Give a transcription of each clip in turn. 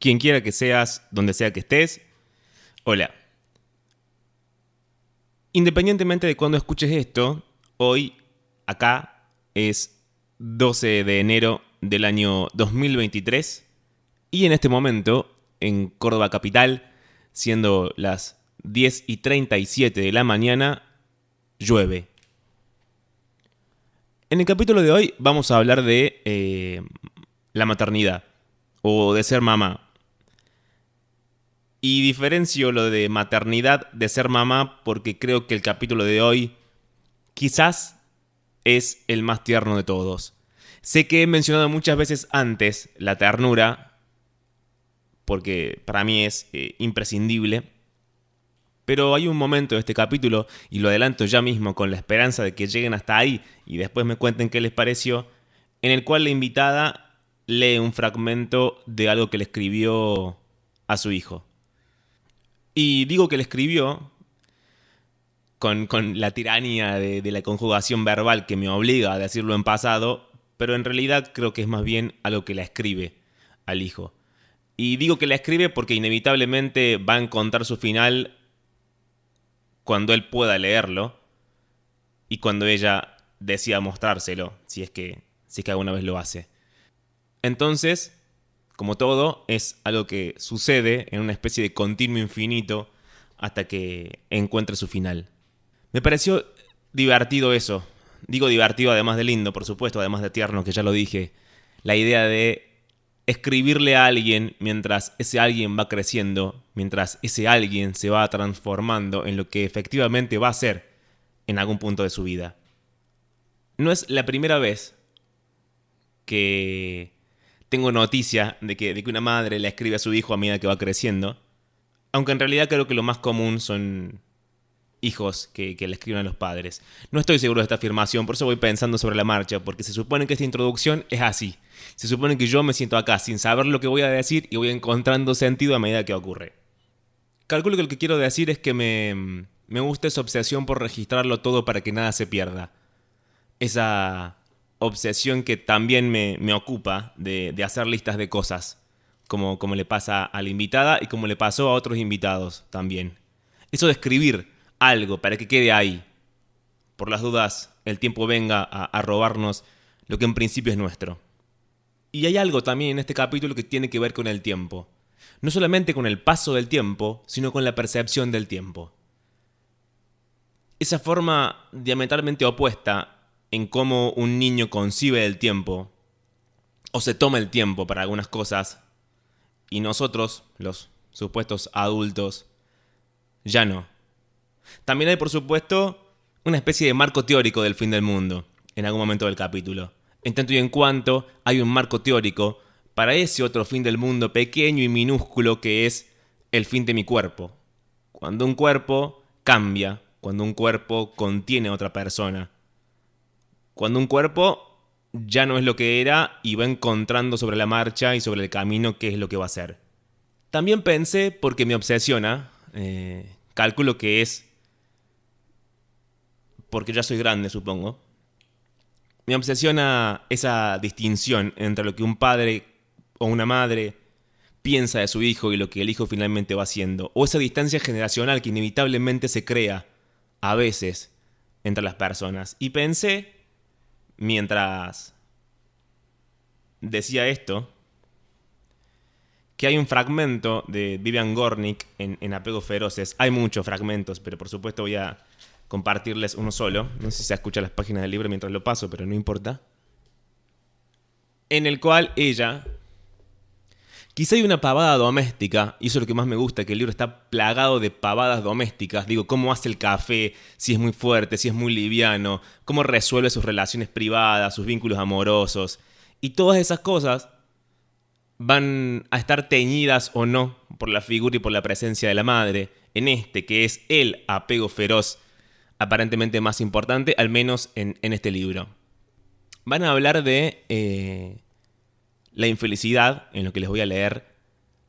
Quien quiera que seas, donde sea que estés, hola. Independientemente de cuando escuches esto, hoy, acá, es 12 de enero del año 2023 y en este momento, en Córdoba capital, siendo las 10:37 de la mañana, llueve. En el capítulo de hoy vamos a hablar de la maternidad o de ser mamá. Y diferencio lo de maternidad de ser mamá porque creo que el capítulo de hoy quizás es el más tierno de todos. Sé que he mencionado muchas veces antes la ternura, porque para mí es imprescindible, pero hay un momento de este capítulo, y lo adelanto ya mismo con la esperanza de que lleguen hasta ahí y después me cuenten qué les pareció, en el cual la invitada lee un fragmento de algo que le escribió a su hijo. Y digo que le escribió con la tiranía de la conjugación verbal que me obliga a decirlo en pasado, pero en realidad creo que es más bien algo que la escribe al hijo. Y digo que la escribe porque inevitablemente va a encontrar su final cuando él pueda leerlo y cuando ella decida mostrárselo, si es que alguna vez lo hace. Entonces, como todo, es algo que sucede en una especie de continuo infinito hasta que encuentre su final. Me pareció divertido eso. Digo divertido además de lindo, por supuesto, además de tierno, que ya lo dije. La idea de escribirle a alguien mientras ese alguien va creciendo, mientras ese alguien se va transformando en lo que efectivamente va a ser en algún punto de su vida. No es la primera vez que tengo noticia de que una madre le escribe a su hijo a medida que va creciendo, aunque en realidad creo que lo más común son hijos que le escriben a los padres. No estoy seguro de esta afirmación, por eso voy pensando sobre la marcha, porque se supone que esta introducción es así. Se supone que yo me siento acá sin saber lo que voy a decir y voy encontrando sentido a medida que ocurre. Calculo que lo que quiero decir es que me gusta esa obsesión por registrarlo todo para que nada se pierda. Esa obsesión que también me ocupa de hacer listas de cosas, como le pasa a la invitada y como le pasó a otros invitados también. Eso de escribir algo para que quede ahí. Por las dudas, el tiempo venga a robarnos lo que en principio es nuestro. Y hay algo también en este capítulo que tiene que ver con el tiempo. No solamente con el paso del tiempo, sino con la percepción del tiempo. Esa forma diametralmente opuesta en cómo un niño concibe el tiempo, o se toma el tiempo para algunas cosas, y nosotros, los supuestos adultos, ya no. También hay, por supuesto, una especie de marco teórico del fin del mundo en algún momento del capítulo. En tanto y en cuanto hay un marco teórico para ese otro fin del mundo pequeño y minúsculo que es el fin de mi cuerpo. Cuando un cuerpo cambia, cuando un cuerpo contiene a otra persona. Cuando un cuerpo ya no es lo que era y va encontrando sobre la marcha y sobre el camino qué es lo que va a ser. También pensé, porque me obsesiona, calculo que es porque ya soy grande, supongo. Me obsesiona esa distinción entre lo que un padre o una madre piensa de su hijo y lo que el hijo finalmente va haciendo. O esa distancia generacional que inevitablemente se crea, a veces, entre las personas. Y pensé, mientras decía esto, que hay un fragmento de Vivian Gornick en Apegos Feroces. Hay muchos fragmentos, pero por supuesto voy a compartirles uno solo. No sé si se escucha las páginas del libro mientras lo paso, pero no importa. En el cual ella, quizá hay una pavada doméstica, y eso es lo que más me gusta, que el libro está plagado de pavadas domésticas. Digo, cómo hace el café, si es muy fuerte, si es muy liviano, cómo resuelve sus relaciones privadas, sus vínculos amorosos. Y todas esas cosas van a estar teñidas o no por la figura y por la presencia de la madre, en este que es el apego feroz aparentemente más importante, al menos en este libro. Van a hablar de la infelicidad, en lo que les voy a leer.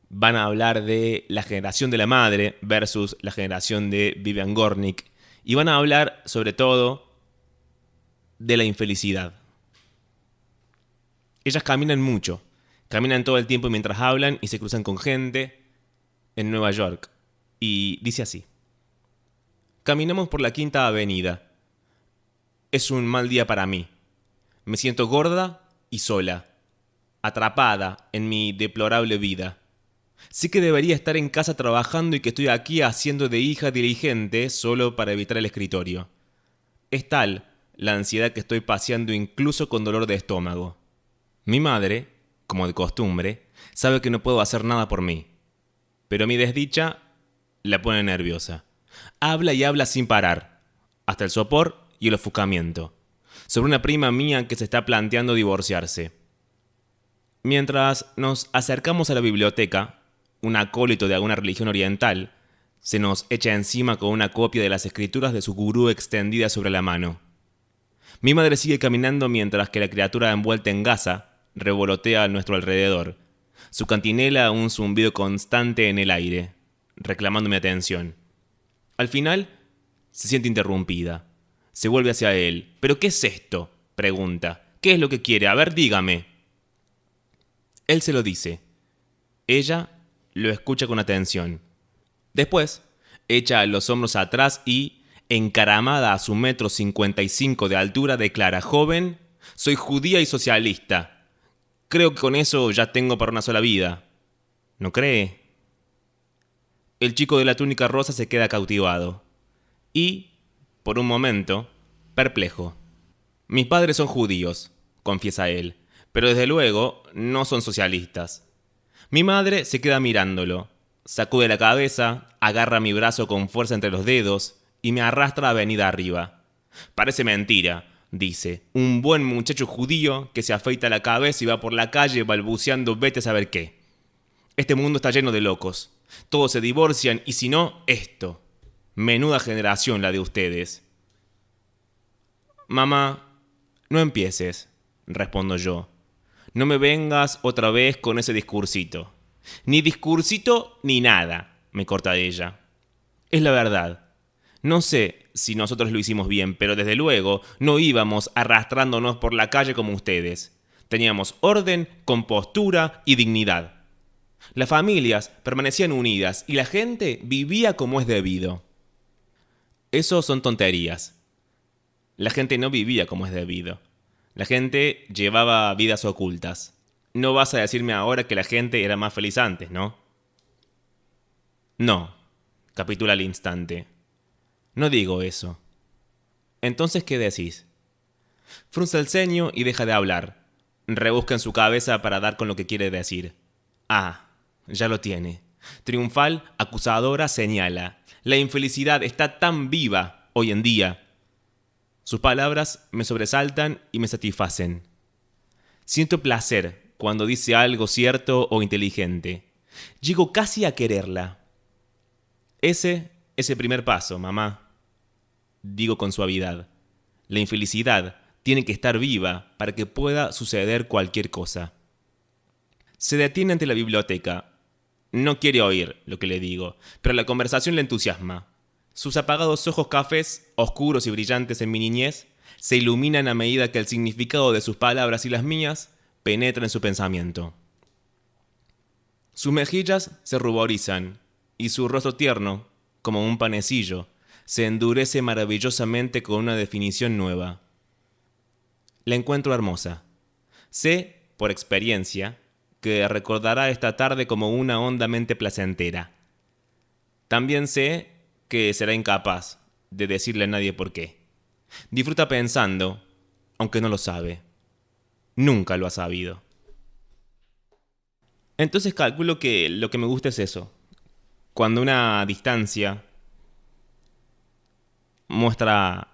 Van a hablar de la generación de la madre versus la generación de Vivian Gornick. Y van a hablar, sobre todo, de la infelicidad. Ellas caminan mucho. Caminan todo el tiempo mientras hablan y se cruzan con gente en Nueva York. Y dice así: caminamos por la Quinta Avenida. Es un mal día para mí. Me siento gorda y sola, atrapada en mi deplorable vida. Sé que debería estar en casa trabajando y que estoy aquí haciendo de hija diligente solo para evitar el escritorio. Es tal la ansiedad que estoy paseando incluso con dolor de estómago. Mi madre, como de costumbre, sabe que no puedo hacer nada por mí. Pero mi desdicha la pone nerviosa. Habla y habla sin parar, hasta el sopor y el ofuscamiento, sobre una prima mía que se está planteando divorciarse. Mientras nos acercamos a la biblioteca, un acólito de alguna religión oriental se nos echa encima con una copia de las escrituras de su gurú extendida sobre la mano. Mi madre sigue caminando mientras que la criatura envuelta en gasa revolotea a nuestro alrededor, su cantinela un zumbido constante en el aire, reclamando mi atención. Al final, se siente interrumpida. Se vuelve hacia él. ¿Pero qué es esto?, pregunta. ¿Qué es lo que quiere? A ver, dígame. Él se lo dice. Ella lo escucha con atención. Después, echa los hombros atrás y, encaramada a su 1,55 m de altura, declara: joven, soy judía y socialista. Creo que con eso ya tengo para una sola vida. ¿No cree? El chico de la túnica rosa se queda cautivado. Y, por un momento, perplejo. Mis padres son judíos, confiesa él, pero desde luego no son socialistas. Mi madre se queda mirándolo, sacude la cabeza, agarra mi brazo con fuerza entre los dedos y me arrastra avenida arriba. Parece mentira, dice, un buen muchacho judío que se afeita la cabeza y va por la calle balbuceando vete a saber qué. Este mundo está lleno de locos. Todos se divorcian y si no, esto. Menuda generación la de ustedes. Mamá, no empieces, respondo yo. No me vengas otra vez con ese discursito. Ni discursito ni nada, me corta ella. Es la verdad. No sé si nosotros lo hicimos bien, pero desde luego no íbamos arrastrándonos por la calle como ustedes. Teníamos orden, compostura y dignidad. Las familias permanecían unidas y la gente vivía como es debido. Eso son tonterías. La gente no vivía como es debido. La gente llevaba vidas ocultas. No vas a decirme ahora que la gente era más feliz antes, ¿no? No, capitula al instante. No digo eso. Entonces, ¿qué decís? Frunce el ceño y deja de hablar. Rebusca en su cabeza para dar con lo que quiere decir. Ah, ya lo tiene. Triunfal, acusadora, señala. La infelicidad está tan viva hoy en día. Sus palabras me sobresaltan y me satisfacen. Siento placer cuando dice algo cierto o inteligente. Llego casi a quererla. Ese es el primer paso, mamá. Digo con suavidad. La infelicidad tiene que estar viva para que pueda suceder cualquier cosa. Se detiene ante la biblioteca. No quiere oír lo que le digo, pero la conversación le entusiasma. Sus apagados ojos cafés, oscuros y brillantes en mi niñez, se iluminan a medida que el significado de sus palabras y las mías penetra en su pensamiento. Sus mejillas se ruborizan y su rostro tierno, como un panecillo, se endurece maravillosamente con una definición nueva. La encuentro hermosa. Sé, por experiencia, que recordará esta tarde como una hondamente placentera. También sé que será incapaz de decirle a nadie por qué. Disfruta pensando, aunque no lo sabe. Nunca lo ha sabido. Entonces calculo que lo que me gusta es eso. Cuando una distancia muestra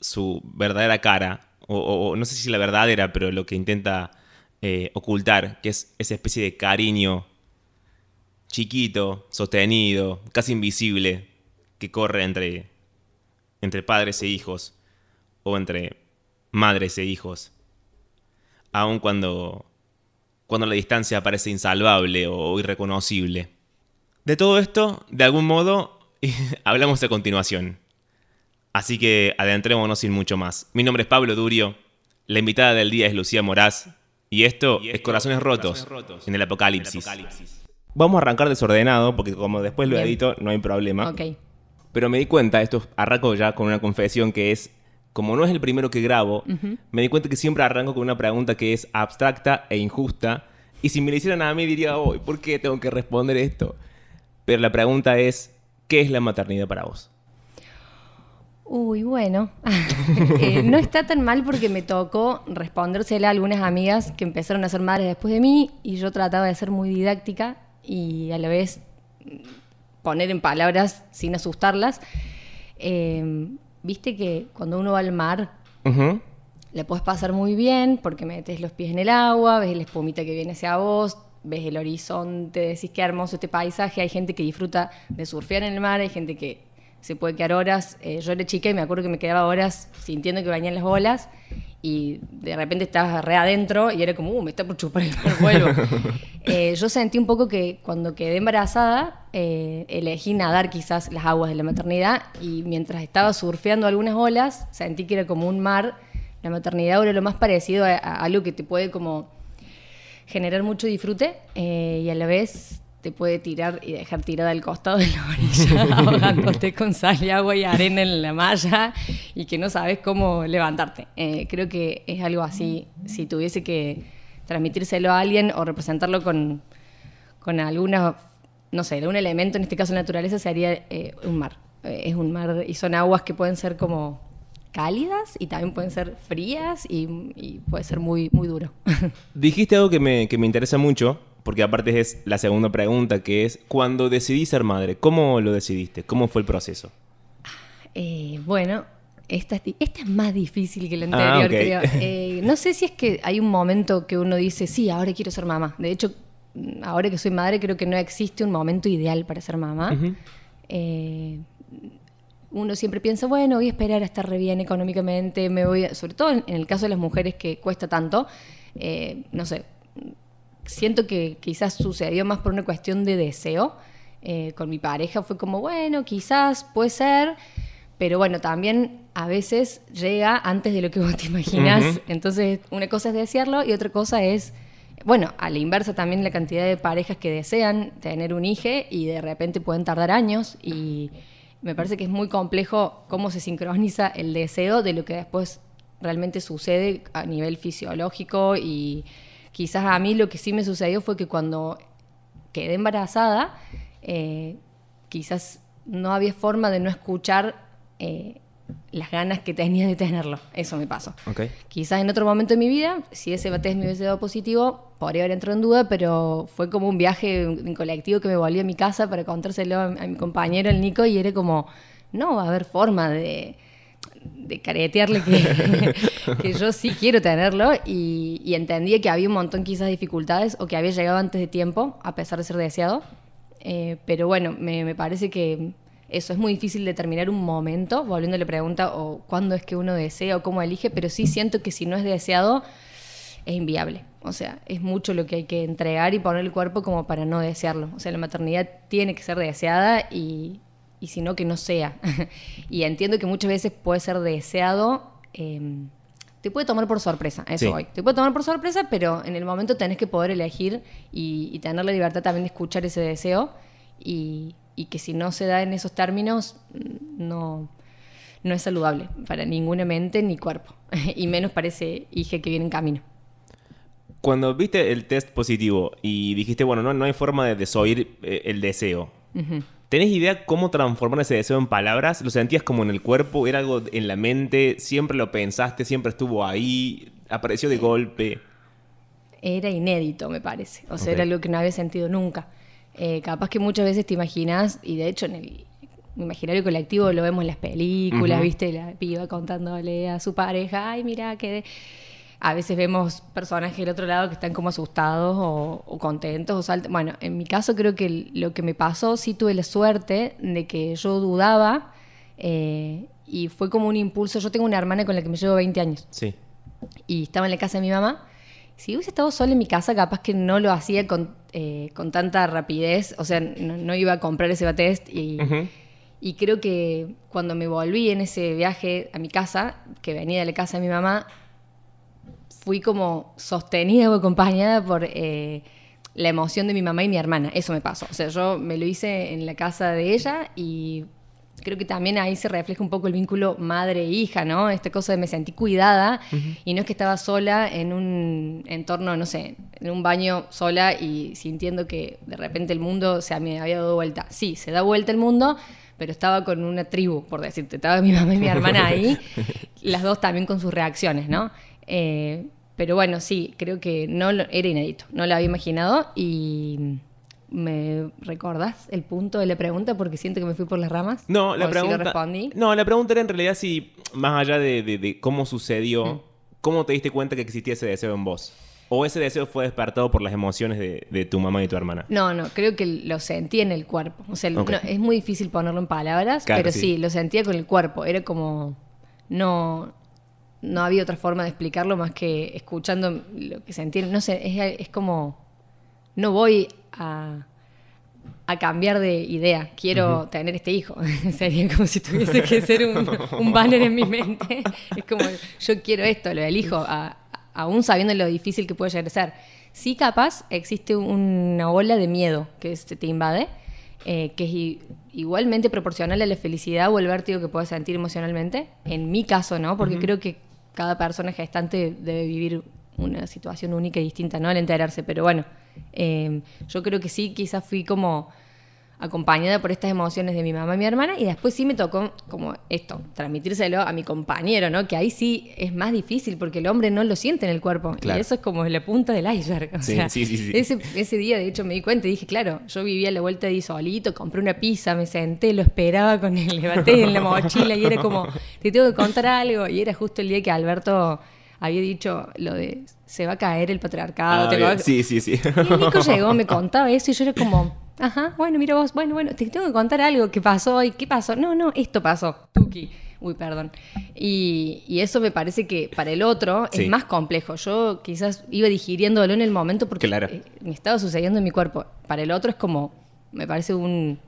su verdadera cara, o no sé si la verdadera, pero lo que intenta ocultar, que es esa especie de cariño chiquito, sostenido, casi invisible, que corre entre padres e hijos, o entre madres e hijos, aun cuando la distancia parece insalvable o irreconocible. De todo esto, de algún modo, hablamos a continuación. Así que adentrémonos sin mucho más. Mi nombre es Pablo Durio, la invitada del día es Lucía Moraz, Y esto es Corazones Rotos en el Apocalipsis. Vamos a arrancar desordenado, porque como después lo edito, no hay problema. Ok. Pero me di cuenta, esto arranco ya con una confesión que es, como no es el primero que grabo, me di cuenta que siempre arranco con una pregunta que es abstracta e injusta. Y si me la hicieran a mí diría, oh, ¿por qué tengo que responder esto? Pero la pregunta es, ¿qué es la maternidad para vos? Uy, bueno. No está tan mal porque me tocó respondérsela a algunas amigas que empezaron a ser madres después de mí y yo trataba de ser muy didáctica y a la vez poner en palabras sin asustarlas. Viste que cuando uno va al mar, la puedes pasar muy bien porque metes los pies en el agua, ves la espumita que viene hacia vos, ves el horizonte, decís qué hermoso este paisaje. Hay gente que disfruta de surfear en el mar, hay gente que se puede quedar horas. Yo era chica y me acuerdo que me quedaba horas sintiendo que venían las olas y de repente estabas re adentro y era como, me está por chupar el mar, vuelvo. Yo sentí un poco que cuando quedé embarazada elegí nadar quizás las aguas de la maternidad y mientras estaba surfeando algunas olas sentí que era como un mar. La maternidad era lo más parecido a algo que te puede como generar mucho disfrute y a la vez te puede tirar y dejar tirada al costado de la orilla, ahogándote con sal y agua y arena en la malla y que no sabes cómo levantarte. Creo que es algo así. Si tuviese que transmitírselo a alguien o representarlo con alguna, no sé, algún elemento, en este caso naturaleza, sería un mar. Es un mar y son aguas que pueden ser como cálidas y también pueden ser frías y puede ser muy, muy duro. Dijiste algo que me interesa mucho, porque aparte es la segunda pregunta, que es, cuando decidí ser madre, ¿cómo lo decidiste? ¿Cómo fue el proceso? Bueno, esta es más difícil que la anterior, creo. No sé si es que hay un momento que uno dice, sí, ahora quiero ser mamá. De hecho, ahora que soy madre, creo que no existe un momento ideal para ser mamá. Uno siempre piensa, bueno, voy a esperar a estar re bien económicamente, sobre todo en el caso de las mujeres que cuesta tanto, no sé, siento que quizás sucedió más por una cuestión de deseo. Con mi pareja fue como, bueno, quizás puede ser, pero bueno, también a veces llega antes de lo que vos te imaginas. Entonces, una cosa es desearlo y otra cosa es, bueno, a la inversa también la cantidad de parejas que desean tener un hijo y de repente pueden tardar años y me parece que es muy complejo cómo se sincroniza el deseo de lo que después realmente sucede a nivel fisiológico y quizás a mí lo que sí me sucedió fue que cuando quedé embarazada, quizás no había forma de no escuchar las ganas que tenía de tenerlo. Eso me pasó. Okay. Quizás en otro momento de mi vida, si ese test me hubiese dado positivo, podría haber entrado en duda, pero fue como un viaje en colectivo que me volví a mi casa para contárselo a mi compañero, el Nico, y era como, no va a haber forma de caretearle que yo sí quiero tenerlo y entendía que había un montón quizás de dificultades o que había llegado antes de tiempo, a pesar de ser deseado. Pero bueno, me parece que eso es muy difícil determinar un momento, volviendo a la pregunta, o cuándo es que uno desea o cómo elige, pero sí siento que si no es deseado, es inviable. O sea, es mucho lo que hay que entregar y poner el cuerpo como para no desearlo. O sea, la maternidad tiene que ser deseada y si no, que no sea. Y entiendo que muchas veces puede ser deseado, te puede tomar por sorpresa, a eso voy. Te puede tomar por sorpresa, pero en el momento tenés que poder elegir y tener la libertad también de escuchar ese deseo y que si no se da en esos términos, no es saludable para ninguna mente ni cuerpo, y menos para ese hijo que viene en camino. Cuando viste el test positivo y dijiste, bueno, no hay forma de desoír el deseo, ¿tenés idea cómo transformar ese deseo en palabras? ¿Lo sentías como en el cuerpo? ¿Era algo en la mente? ¿Siempre lo pensaste? ¿Siempre estuvo ahí? ¿Apareció de golpe? Era inédito, me parece. O sea, era algo que no había sentido nunca. Capaz que muchas veces te imaginas, y de hecho en el imaginario colectivo lo vemos en las películas, ¿viste? La piba contándole a su pareja, ay, mira, que a veces vemos personajes del otro lado que están como asustados o contentos o saltan. Bueno, en mi caso creo que lo que me pasó, sí tuve la suerte de que yo dudaba y fue como un impulso. Yo tengo una hermana con la que me llevo 20 años. Sí. Y estaba en la casa de mi mamá. Si hubiese estado sola en mi casa, capaz que no lo hacía con tanta rapidez. O sea, no iba a comprar ese test. Y creo que cuando me volví en ese viaje a mi casa, que venía de la casa de mi mamá, fui como sostenida o acompañada por la emoción de mi mamá y mi hermana. Eso me pasó. O sea, yo me lo hice en la casa de ella y creo que también ahí se refleja un poco el vínculo madre-hija, ¿no? Esta cosa de me sentí cuidada y no es que estaba sola en un entorno, no sé, en un baño sola y sintiendo que de repente el mundo se me había dado vuelta. Sí, se da vuelta el mundo, pero estaba con una tribu, por decirte. Estaba mi mamá y mi hermana ahí, las dos también con sus reacciones, ¿no? Pero bueno, sí, creo que era inédito, no lo había imaginado. Y ¿me recordás el punto de la pregunta? Porque siento que me fui por las ramas. No, la pregunta, pregunta, si lo respondí. no, la pregunta era en realidad si, más allá de cómo sucedió, ¿cómo te diste cuenta que existía ese deseo en vos? ¿O ese deseo fue despertado por las emociones de tu mamá y tu hermana? No, creo que lo sentí en el cuerpo. O sea, Okay. es muy difícil ponerlo en palabras, Claro, pero sí. sí, lo sentía con el cuerpo. Era como... No había otra forma de explicarlo más que escuchando lo que sentía. No sé, es como... No voy a cambiar de idea. Quiero tener este hijo. Sería como si tuviese que ser un banner en mi mente. Es como, yo quiero esto, lo elijo, aún sabiendo lo difícil que puede llegar a ser. Sí, capaz, existe una ola de miedo que te invade, que es igualmente proporcional a la felicidad o el vértigo que puedes sentir emocionalmente. En mi caso, ¿no? Porque creo que cada persona gestante debe vivir una situación única y distinta, ¿no? Al enterarse. Pero bueno, yo creo que sí, quizás fui como acompañada por estas emociones de mi mamá y mi hermana, y después sí me tocó como esto, transmitírselo a mi compañero, ¿no? Que ahí sí es más difícil porque el hombre no lo siente en el cuerpo. Claro. Y eso es como la punta del iceberg. O sea, sí. Ese día, de hecho, me di cuenta y dije, claro, yo vivía a la vuelta de ahí solito, compré una pizza, me senté, lo esperaba con el levanté en la mochila y era como, te tengo que contar algo. Y era justo el día que Alberto había dicho lo de se va a caer el patriarcado. Sí. Y el Nico llegó, me contaba eso y yo era como, ajá, bueno, mira vos, bueno, te tengo que contar algo que pasó. ¿Y qué pasó? No, esto pasó, Tuki. Uy, perdón. Y eso me parece que para el otro Sí. es más complejo. Yo quizás iba digiriéndolo en el momento porque Claro. me estaba sucediendo en mi cuerpo. Para el otro es como, me parece un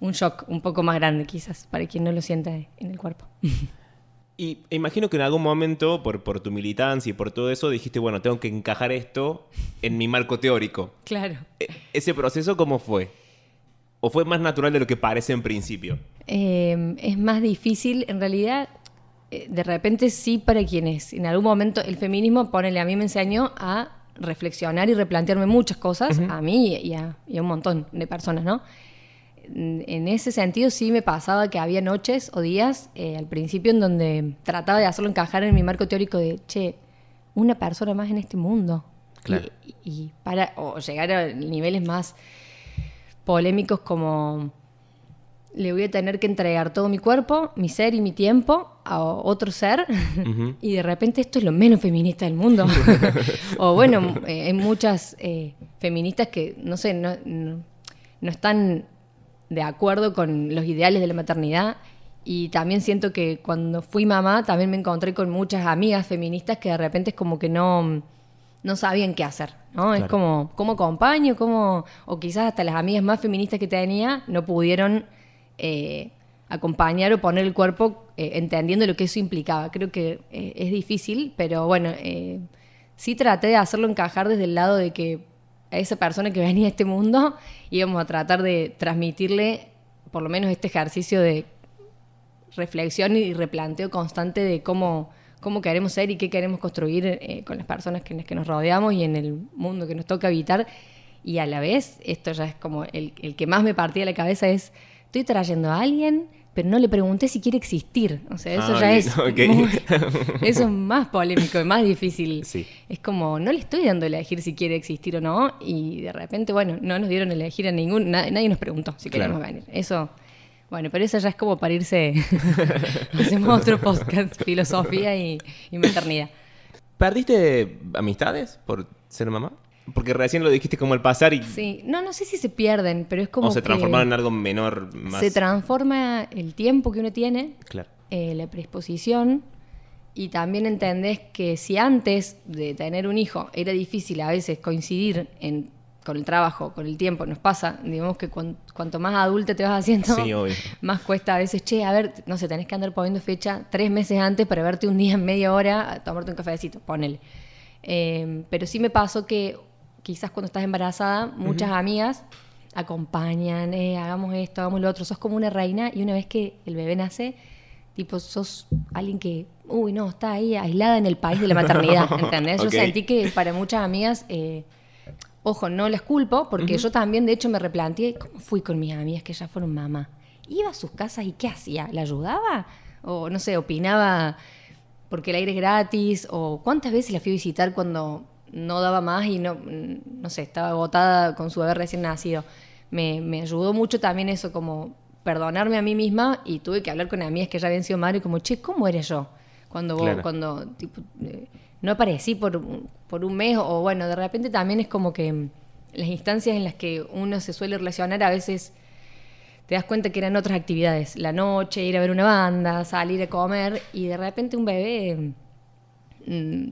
shock un poco más grande quizás, para quien no lo sienta en el cuerpo. Y imagino que en algún momento, por tu militancia y por todo eso, dijiste, bueno, tengo que encajar esto en mi marco teórico. Claro. ¿Ese proceso cómo fue? ¿O fue más natural de lo que parece en principio? Es más difícil, en realidad, de repente sí para quienes. En algún momento el feminismo, a mí me enseñó a reflexionar y replantearme muchas cosas, a mí y a un montón de personas, ¿no? En ese sentido sí me pasaba que había noches o días al principio en donde trataba de hacerlo encajar en mi marco teórico de, una persona más en este mundo. Claro. O llegar a niveles más polémicos como le voy a tener que entregar todo mi cuerpo, mi ser y mi tiempo a otro ser y de repente esto es lo menos feminista del mundo. O bueno, hay muchas feministas que, no sé, no están de acuerdo con los ideales de la maternidad, y también siento que cuando fui mamá también me encontré con muchas amigas feministas que de repente es como que no sabían qué hacer, ¿no? Claro. Es como, ¿cómo acompaño? O quizás hasta las amigas más feministas que tenía no pudieron acompañar o poner el cuerpo entendiendo lo que eso implicaba. Creo que es difícil, pero bueno, sí traté de hacerlo encajar desde el lado de que a esa persona que venía a este mundo íbamos a tratar de transmitirle por lo menos este ejercicio de reflexión y replanteo constante de cómo queremos ser y qué queremos construir con las personas en las que nos rodeamos y en el mundo que nos toca habitar. Y a la vez, esto ya es como el que más me partía la cabeza es, estoy trayendo a alguien, pero no le pregunté si quiere existir. O sea, eso ya es eso es más polémico y más difícil. Sí. Es como, no le estoy dando a elegir si quiere existir o no, y de repente, bueno, no nos dieron a elegir a nadie nos preguntó si queremos venir. Eso, bueno, pero eso ya es como para irse. Hacemos otro podcast, filosofía y maternidad. ¿Perdiste amistades por ser mamá? Porque recién lo dijiste como al pasar y... Sí, no sé si se pierden, pero es como o se transformaron en algo menor, más... Se transforma el tiempo que uno tiene, Claro. la predisposición, y también entendés que si antes de tener un hijo era difícil a veces coincidir en con el trabajo, con el tiempo, nos pasa, digamos que cuanto más adulta te vas haciendo, Sí, obvio. más cuesta a veces, a ver, no sé, tenés que andar poniendo fecha 3 meses antes para verte un día en media hora a tomarte un cafecito, ponele. Pero sí me pasó que quizás cuando estás embarazada, muchas amigas acompañan, hagamos esto, hagamos lo otro, sos como una reina y una vez que el bebé nace, tipo, sos alguien que, está ahí aislada en el país de la maternidad, ¿entendés? Yo sentí que para muchas amigas, ojo, no las culpo, porque yo también, de hecho, me replanteé, ¿cómo fui con mis amigas que ya fueron mamá? Iba a sus casas y ¿qué hacía? ¿La ayudaba? O, no sé, opinaba porque el aire es gratis, o cuántas veces la fui a visitar cuando no daba más y no sé, estaba agotada con su bebé recién nacido. Me ayudó mucho también eso, como perdonarme a mí misma, y tuve que hablar con amigas que ya habían sido madres, como, ¿cómo eres yo? Cuando tipo, no aparecí por un mes, o bueno, de repente también es como que las instancias en las que uno se suele relacionar a veces te das cuenta que eran otras actividades, la noche, ir a ver una banda, salir a comer, y de repente un bebé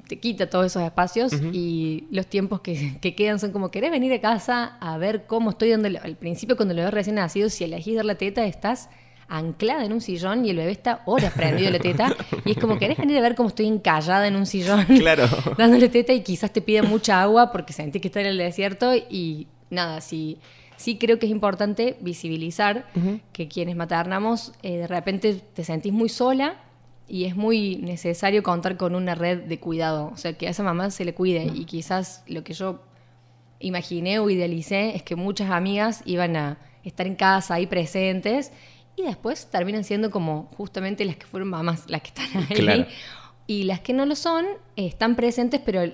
te quita todos esos espacios y los tiempos que quedan son como, ¿querés venir a casa a ver cómo estoy dándole? Al principio, cuando el bebé recién nacido, si elegís dar la teta, estás anclada en un sillón y el bebé está horas prendido la teta, y es como, ¿querés venir a ver cómo estoy encallada en un sillón dándole teta? Y quizás te pida mucha agua porque sentís que está en el desierto. Y nada, sí creo que es importante visibilizar que quienes maternamos de repente te sentís muy sola, y es muy necesario contar con una red de cuidado, o sea, que a esa mamá se le cuide. Y quizás lo que yo imaginé o idealicé es que muchas amigas iban a estar en casa ahí presentes, y después terminan siendo como justamente las que fueron mamás, las que están ahí. Claro. Y las que no lo son, están presentes, pero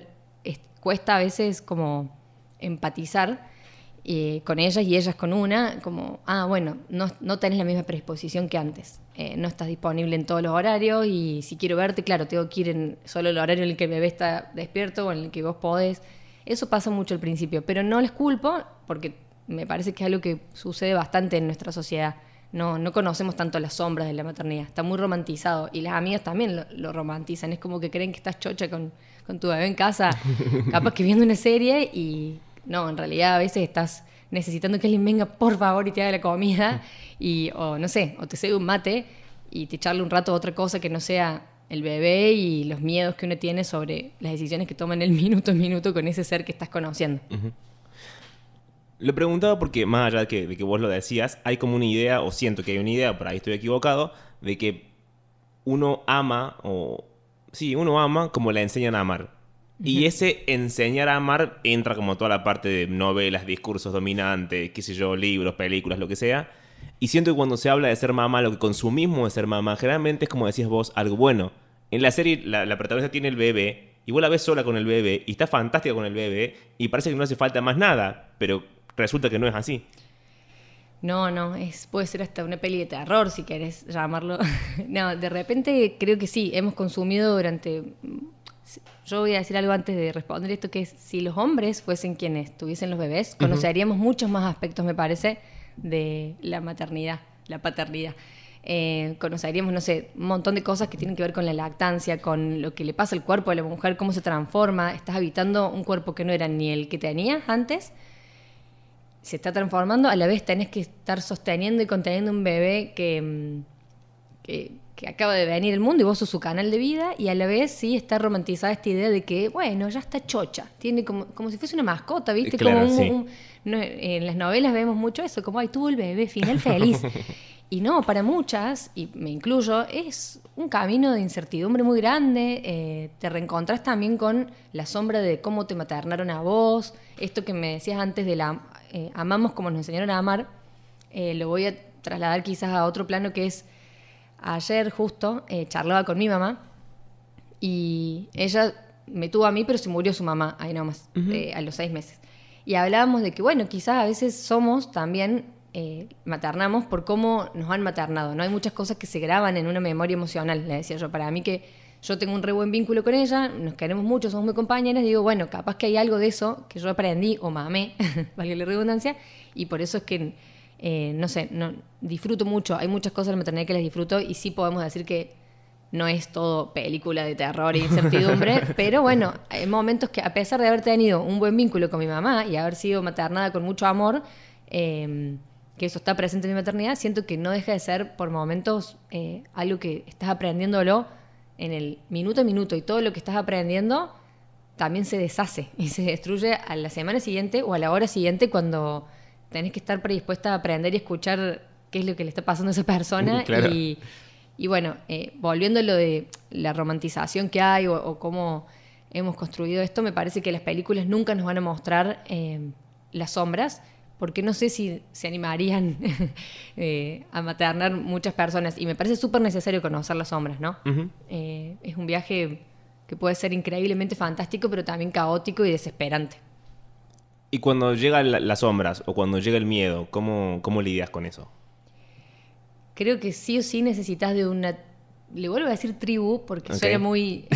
cuesta a veces como empatizar con ellas, y ellas con una, como, bueno, no tenés la misma predisposición que antes. No estás disponible en todos los horarios, y si quiero verte, claro, tengo que ir en solo el horario en el que el bebé está despierto o en el que vos podés. Eso pasa mucho al principio, pero no les culpo, porque me parece que es algo que sucede bastante en nuestra sociedad. No conocemos tanto las sombras de la maternidad, está muy romantizado, y las amigas también lo romantizan. Es como que creen que estás chocha con tu bebé en casa, capaz que viendo una serie, y no, en realidad a veces estás necesitando que alguien venga por favor y te haga la comida, o no sé, o te cede un mate y te charle un rato a otra cosa que no sea el bebé y los miedos que uno tiene sobre las decisiones que toma en el minuto a minuto con ese ser que estás conociendo. Lo preguntaba porque, más allá de que vos lo decías, hay como una idea, o siento que hay una idea, por ahí estoy equivocado, de que uno ama como la enseñan a amar. Y ese enseñar a amar entra como toda la parte de novelas, discursos dominantes, qué sé yo, libros, películas, lo que sea. Y siento que cuando se habla de ser mamá, lo que consumimos de ser mamá, generalmente es, como decías vos, algo bueno. En la serie, la protagonista tiene el bebé, y vos la ves sola con el bebé, y está fantástica con el bebé, y parece que no hace falta más nada, pero resulta que no es así. No, puede ser hasta una peli de terror, si querés llamarlo. No, de repente creo que sí, hemos consumido durante... Yo voy a decir algo antes de responder esto, que es, si los hombres fuesen quienes tuviesen los bebés, conoceríamos muchos más aspectos, me parece, de la maternidad, la paternidad. Conoceríamos, no sé, un montón de cosas que tienen que ver con la lactancia, con lo que le pasa al cuerpo de la mujer, cómo se transforma. Estás habitando un cuerpo que no era ni el que tenías antes, se está transformando, a la vez tenés que estar sosteniendo y conteniendo un bebé que acaba de venir al mundo, y vos sos su canal de vida, y a la vez sí está romantizada esta idea de que, bueno, ya está chocha, tiene como si fuese una mascota, ¿viste? Claro, como en las novelas vemos mucho eso, como, ay, tuvo el bebé, final feliz. Y no, para muchas, y me incluyo, es un camino de incertidumbre muy grande. Te reencontrás también con la sombra de cómo te maternaron a vos, esto que me decías antes de amamos como nos enseñaron a amar. Lo voy a trasladar quizás a otro plano, que es, ayer justo charlaba con mi mamá, y ella me tuvo a mí, pero se murió su mamá ahí nomás, a los 6 meses. Y hablábamos de que, bueno, quizás a veces somos también, maternamos por cómo nos han maternado, ¿no? Hay muchas cosas que se graban en una memoria emocional, le decía yo. Para mí, que yo tengo un re buen vínculo con ella, nos queremos mucho, somos muy compañeras, digo, bueno, capaz que hay algo de eso que yo aprendí o mamé, valga la redundancia, y por eso es que no disfruto mucho. Hay muchas cosas de la maternidad que las disfruto, y sí podemos decir que no es todo película de terror e incertidumbre, pero bueno, hay momentos que a pesar de haber tenido un buen vínculo con mi mamá y haber sido maternada con mucho amor, que eso está presente en mi maternidad, siento que no deja de ser por momentos algo que estás aprendiéndolo en el minuto a minuto, y todo lo que estás aprendiendo también se deshace y se destruye a la semana siguiente o a la hora siguiente, cuando tenés que estar predispuesta a aprender y escuchar qué es lo que le está pasando a esa persona. Claro. Y bueno, volviendo a lo de la romantización que hay o cómo hemos construido esto, me parece que las películas nunca nos van a mostrar las sombras, porque no sé si se animarían a maternar muchas personas. Y me parece súper necesario conocer las sombras, ¿no? Uh-huh. Es un viaje que puede ser increíblemente fantástico, pero también caótico y desesperante. Y cuando llegan las sombras o cuando llega el miedo, ¿cómo lidias con eso? Creo que sí o sí necesitas de una... Le vuelvo a decir tribu, porque Okay. suena muy...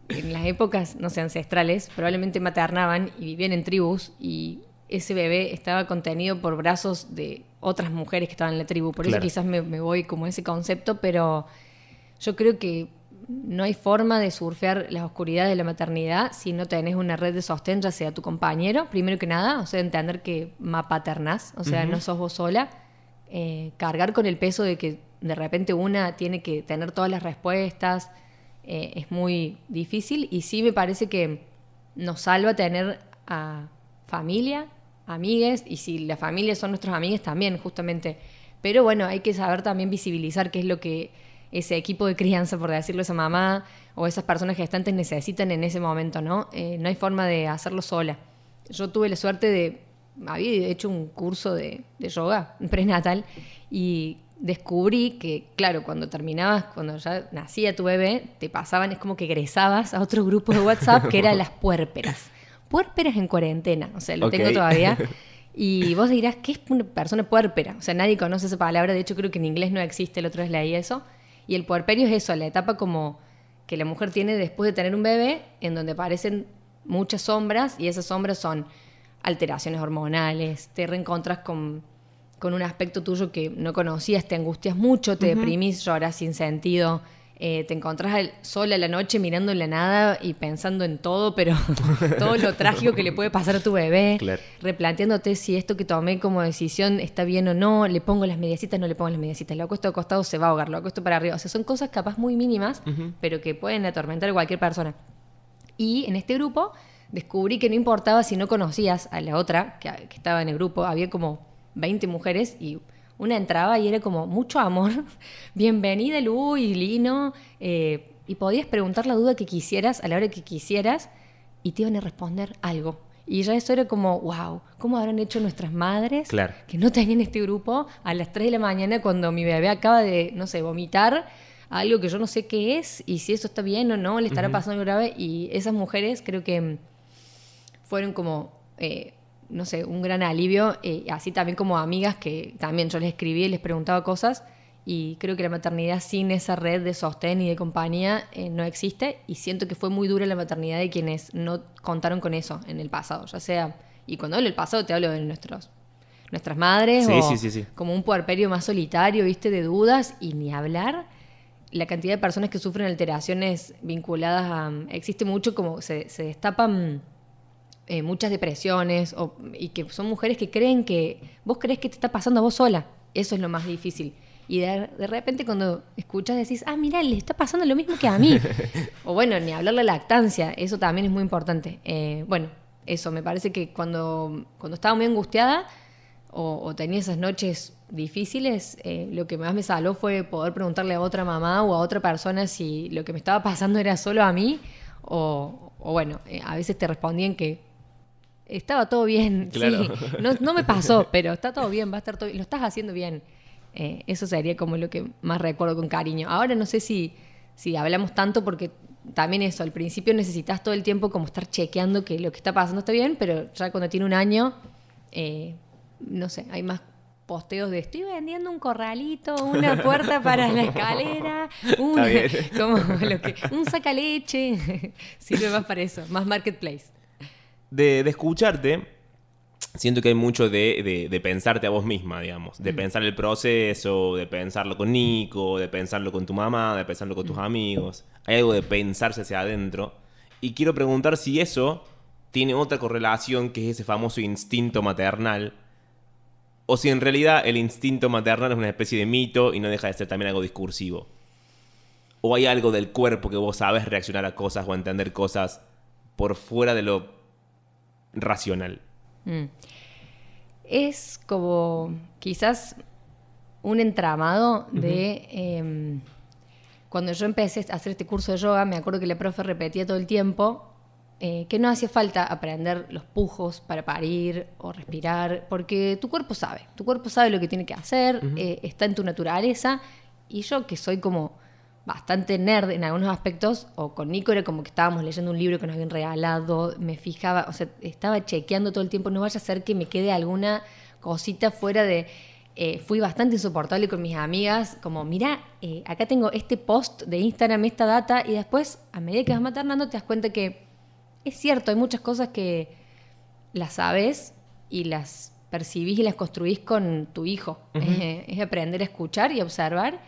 en las épocas, no sé, ancestrales, probablemente maternaban y vivían en tribus, y ese bebé estaba contenido por brazos de otras mujeres que estaban en la tribu. Por Claro. eso quizás me voy como a ese concepto, pero yo creo que no hay forma de surfear las oscuridades de la maternidad si no tenés una red de sostén, ya sea tu compañero, primero que nada, o sea, entender que maternás, o sea, Uh-huh. no sos vos sola. Cargar con el peso de que de repente una tiene que tener todas las respuestas, es muy difícil, y sí me parece que nos salva tener a familia, amigues, y si la familia son nuestros amigues también, justamente. Pero bueno, hay que saber también visibilizar qué es lo que ese equipo de crianza, por decirlo, esa mamá o esas personas gestantes necesitan en ese momento, ¿no? No hay forma de hacerlo sola. Yo tuve la suerte de... Había hecho un curso de yoga prenatal y descubrí que, claro, cuando terminabas, cuando ya nacía tu bebé, te pasaban, es como que egresabas a otro grupo de WhatsApp que era las puérperas. Puérperas en cuarentena, o sea, lo Okay. tengo todavía. Y vos dirás, ¿qué es una persona puérpera? O sea, nadie conoce esa palabra, de hecho creo que en inglés no existe, el otro vez leí eso. Y el puerperio es eso, la etapa como que la mujer tiene después de tener un bebé, en donde aparecen muchas sombras, y esas sombras son alteraciones hormonales, te reencontras con un aspecto tuyo que no conocías, te angustias mucho, te deprimís, lloras sin sentido, te encontrás sola a la noche mirando en la nada y pensando en todo, pero todo lo trágico que le puede pasar a tu bebé, Claro. replanteándote si esto que tomé como decisión está bien o no, le pongo las mediecitas, no le pongo las mediecitas, lo acuesto de costado, se va a ahogar, lo acuesto para arriba. O sea, son cosas capaz muy mínimas, pero que pueden atormentar a cualquier persona. Y en este grupo descubrí que no importaba si no conocías a la otra que estaba en el grupo, había como 20 mujeres y una entraba y era como mucho amor, bienvenida Lu y Lino, y podías preguntar la duda que quisieras a la hora que quisieras y te iban a responder algo. Y ya eso era como, wow, ¿cómo habrán hecho nuestras madres Claro. que no tenían este grupo a las 3 de la mañana cuando mi bebé acaba de, no sé, vomitar algo que yo no sé qué es y si eso está bien o no, le estará pasando algo grave? Y esas mujeres creo que fueron como, no sé, un gran alivio, así también como amigas que también yo les escribía y les preguntaba cosas, y creo que la maternidad sin esa red de sostén y de compañía no existe, y siento que fue muy dura la maternidad de quienes no contaron con eso en el pasado, ya sea, y cuando hablo del pasado te hablo de nuestras madres, Sí, o sí. como un puerperio más solitario, viste, de dudas, y ni hablar la cantidad de personas que sufren alteraciones vinculadas a... Existe mucho como se destapan muchas depresiones, y que son mujeres que creen que vos crees que te está pasando a vos sola. Eso es lo más difícil. Y de repente cuando escuchas decís, ah, mira, le está pasando lo mismo que a mí. O bueno, ni hablar la lactancia, eso también es muy importante. Bueno, eso, me parece que cuando estaba muy angustiada o tenía esas noches difíciles, lo que más me salvó fue poder preguntarle a otra mamá o a otra persona si lo que me estaba pasando era solo a mí, o bueno, a veces te respondían que estaba todo bien. Claro. Sí, no me pasó, pero está todo bien, va a estar todo bien, lo estás haciendo bien. Eso sería como lo que más recuerdo con cariño. Ahora no sé si hablamos tanto, porque también eso, al principio necesitas todo el tiempo como estar chequeando que lo que está pasando está bien, pero ya cuando tiene un año, no sé, hay más posteos de estoy vendiendo un corralito, una puerta para la escalera, un sacaleche. Sirve más para eso, más marketplace. De escucharte, siento que hay mucho de pensarte a vos misma, digamos. De pensar el proceso, de pensarlo con Nico, de pensarlo con tu mamá, de pensarlo con tus amigos. Hay algo de pensarse hacia adentro. Y quiero preguntar si eso tiene otra correlación, que es ese famoso instinto maternal, o si en realidad el instinto maternal es una especie de mito y no deja de ser también algo discursivo. O hay algo del cuerpo que vos sabes reaccionar a cosas o entender cosas por fuera de lo racional. Es como quizás un entramado de... cuando yo empecé a hacer este curso de yoga, me acuerdo que la profe repetía todo el tiempo que no hacía falta aprender los pujos para parir o respirar, porque tu cuerpo sabe lo que tiene que hacer, está en tu naturaleza. Y yo, que soy como bastante nerd en algunos aspectos, o con Nico era como que estábamos leyendo un libro que nos habían regalado, me fijaba, o sea, estaba chequeando todo el tiempo, no vaya a ser que me quede alguna cosita fuera de... fui bastante insoportable con mis amigas, como mira, acá tengo este post de Instagram, esta data, y después, a medida que vas maternando, te das cuenta que es cierto, hay muchas cosas que las sabes y las percibís y las construís con tu hijo. Es aprender a escuchar y observar.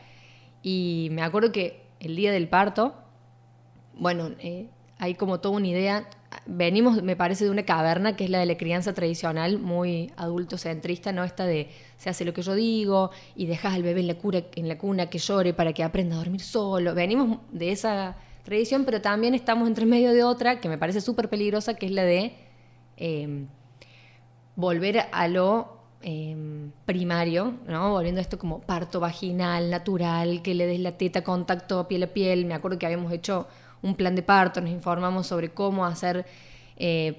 Y me acuerdo que el día del parto, bueno, hay como toda una idea. Venimos, me parece, de una caverna que es la de la crianza tradicional, muy adultocentrista, ¿no? Esta de se hace lo que yo digo y dejas al bebé en la cuna que llore para que aprenda a dormir solo. Venimos de esa tradición, pero también estamos entre medio de otra que me parece súper peligrosa, que es la de volver a lo primario, ¿no? Volviendo a esto como parto vaginal, natural, que le des la teta contacto piel a piel. Me acuerdo que habíamos hecho un plan de parto, nos informamos sobre cómo hacer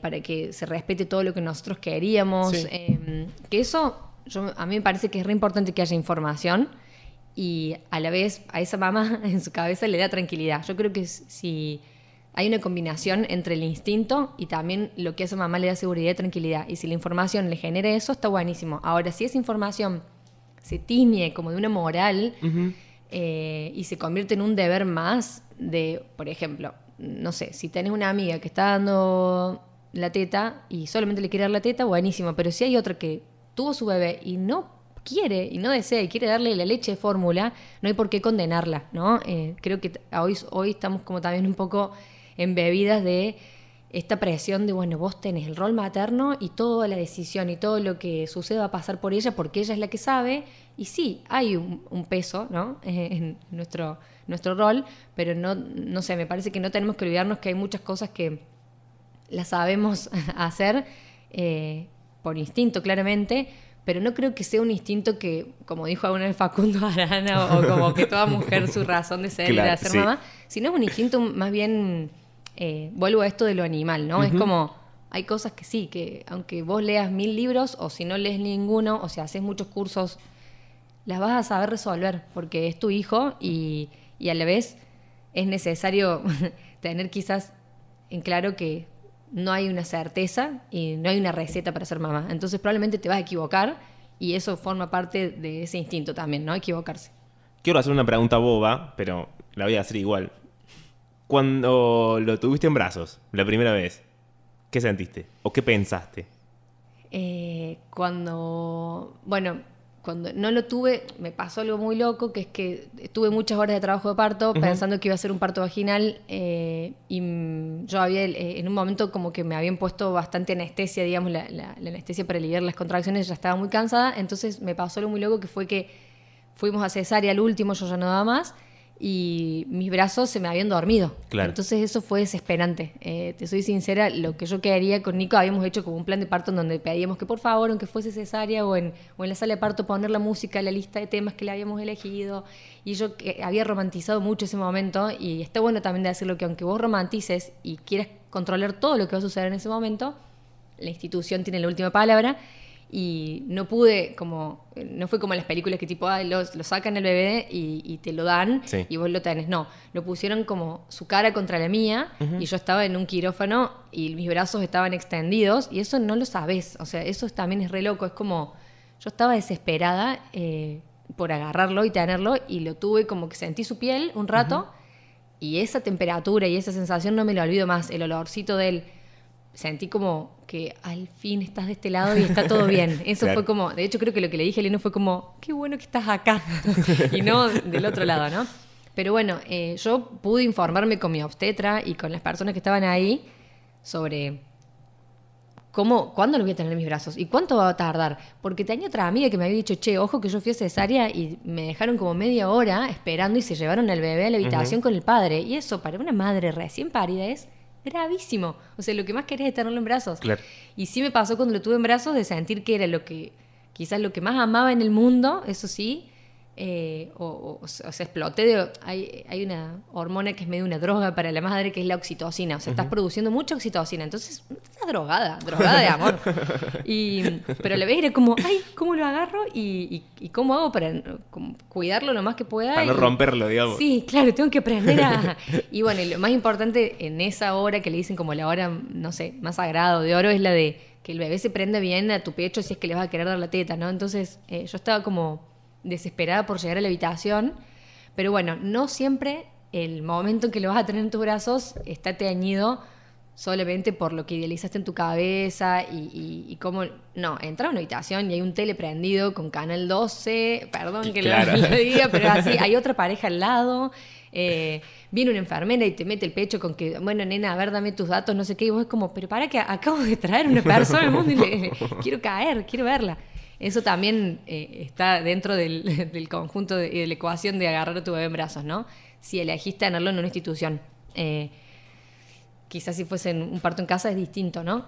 para que se respete todo lo que nosotros queríamos. Sí. Que eso, a mí me parece que es re importante que haya información y a la vez a esa mamá en su cabeza le da tranquilidad. Yo creo que si hay una combinación entre el instinto y también lo que a esa mamá le da seguridad y tranquilidad. Y si la información le genera eso, está buenísimo. Ahora, si esa información se tiñe como de una moral y se convierte en un deber más de, por ejemplo, no sé, si tenés una amiga que está dando la teta y solamente le quiere dar la teta, buenísimo. Pero si hay otra que tuvo su bebé y no quiere y no desea y quiere darle la leche de fórmula, no hay por qué condenarla, ¿no? Creo que hoy estamos como también un poco embebidas de esta presión de, bueno, vos tenés el rol materno y toda la decisión y todo lo que sucede va a pasar por ella porque ella es la que sabe. Y sí, hay un peso, ¿no? En nuestro rol, pero no sé, me parece que no tenemos que olvidarnos que hay muchas cosas que las sabemos hacer por instinto, claramente, pero no creo que sea un instinto que, como dijo alguna vez Facundo Arana, o como que toda mujer su razón de ser claro, era ser mamá, sino es un instinto más bien, vuelvo a esto de lo animal, ¿no? Es como, hay cosas que sí, que aunque vos leas 1000 libros, o si no lees ninguno, o si haces muchos cursos, las vas a saber resolver, porque es tu hijo y a la vez es necesario tener quizás en claro que no hay una certeza y no hay una receta para ser mamá. Entonces probablemente te vas a equivocar y eso forma parte de ese instinto también, ¿no? Equivocarse. Quiero hacer una pregunta boba, pero la voy a hacer igual. Cuando lo tuviste en brazos, la primera vez, ¿qué sentiste? ¿O qué pensaste? Cuando no lo tuve, me pasó algo muy loco, que es que tuve muchas horas de trabajo de parto pensando que iba a ser un parto vaginal y yo había en un momento como que me habían puesto bastante anestesia, digamos, la anestesia para aliviar las contracciones, ya estaba muy cansada, entonces me pasó algo muy loco que fue que fuimos a cesárea al último, yo ya no daba más y mis brazos se me habían dormido. Claro. Entonces eso fue desesperante. Te soy sincera, lo que yo quería con Nico, habíamos hecho como un plan de parto en donde pedíamos que por favor, aunque fuese cesárea o en la sala de parto, poner la música, la lista de temas que le habíamos elegido. Y yo había romantizado mucho ese momento y está bueno también de decirlo que aunque vos romantices y quieras controlar todo lo que va a suceder en ese momento, la institución tiene la última palabra. Y no pude, no fue como en las películas que tipo, lo sacan el bebé y te lo dan y vos lo tenés. No, lo pusieron como su cara contra la mía y yo estaba en un quirófano y mis brazos estaban extendidos y eso no lo sabés. O sea, eso también es re loco. Es como, yo estaba desesperada por agarrarlo y tenerlo y lo tuve como que sentí su piel un rato y esa temperatura y esa sensación no me lo olvido más, el olorcito de él. sentí como que al fin estás de este lado y está todo bien. Eso fue como, de hecho creo que lo que le dije a Eleno fue como, qué bueno que estás acá y no del otro lado, ¿no? Pero bueno, yo pude informarme con mi obstetra y con las personas que estaban ahí sobre cuándo lo voy a tener en mis brazos y cuánto va a tardar. Porque tenía otra amiga que me había dicho, che, ojo que yo fui a cesárea y me dejaron como media hora esperando y se llevaron al bebé a la habitación con el padre. Y eso para una madre recién parida es gravísimo. O sea, lo que más querés es tenerlo en brazos. Claro. Y sí me pasó cuando lo tuve en brazos de sentir que era quizás lo que más amaba en el mundo, eso sí. O sea, exploté hay una hormona que es medio una droga para la madre, que es la oxitocina. O sea, estás produciendo mucha oxitocina, entonces estás drogada de amor. Pero a la vez era como, ay, ¿cómo lo agarro? Y ¿cómo hago para cuidarlo lo más que pueda? Para no romperlo, digamos. Sí, claro, tengo que aprender a... Y bueno, y lo más importante en esa hora que le dicen como la hora, no sé, más sagrada de oro, es la de que el bebé se prenda bien a tu pecho si es que le vas a querer dar la teta, ¿no? Entonces yo estaba como desesperada por llegar a la habitación, pero bueno, no siempre el momento en que lo vas a tener en tus brazos está teñido solamente por lo que idealizaste en tu cabeza y cómo... No, entra a una habitación y hay un tele prendido con Canal 12, perdón que claro. lo diga, pero así, hay otra pareja al lado, viene una enfermera y te mete el pecho con que, bueno, nena, a ver, dame tus datos, no sé qué, y vos es como, pero para que acabo de traer una persona al mundo y quiero caer, quiero verla. Eso también está dentro del conjunto y de la ecuación de agarrar a tu bebé en brazos, ¿no? Si elegiste tenerlo en una institución. Quizás si fuese un parto en casa es distinto, ¿no?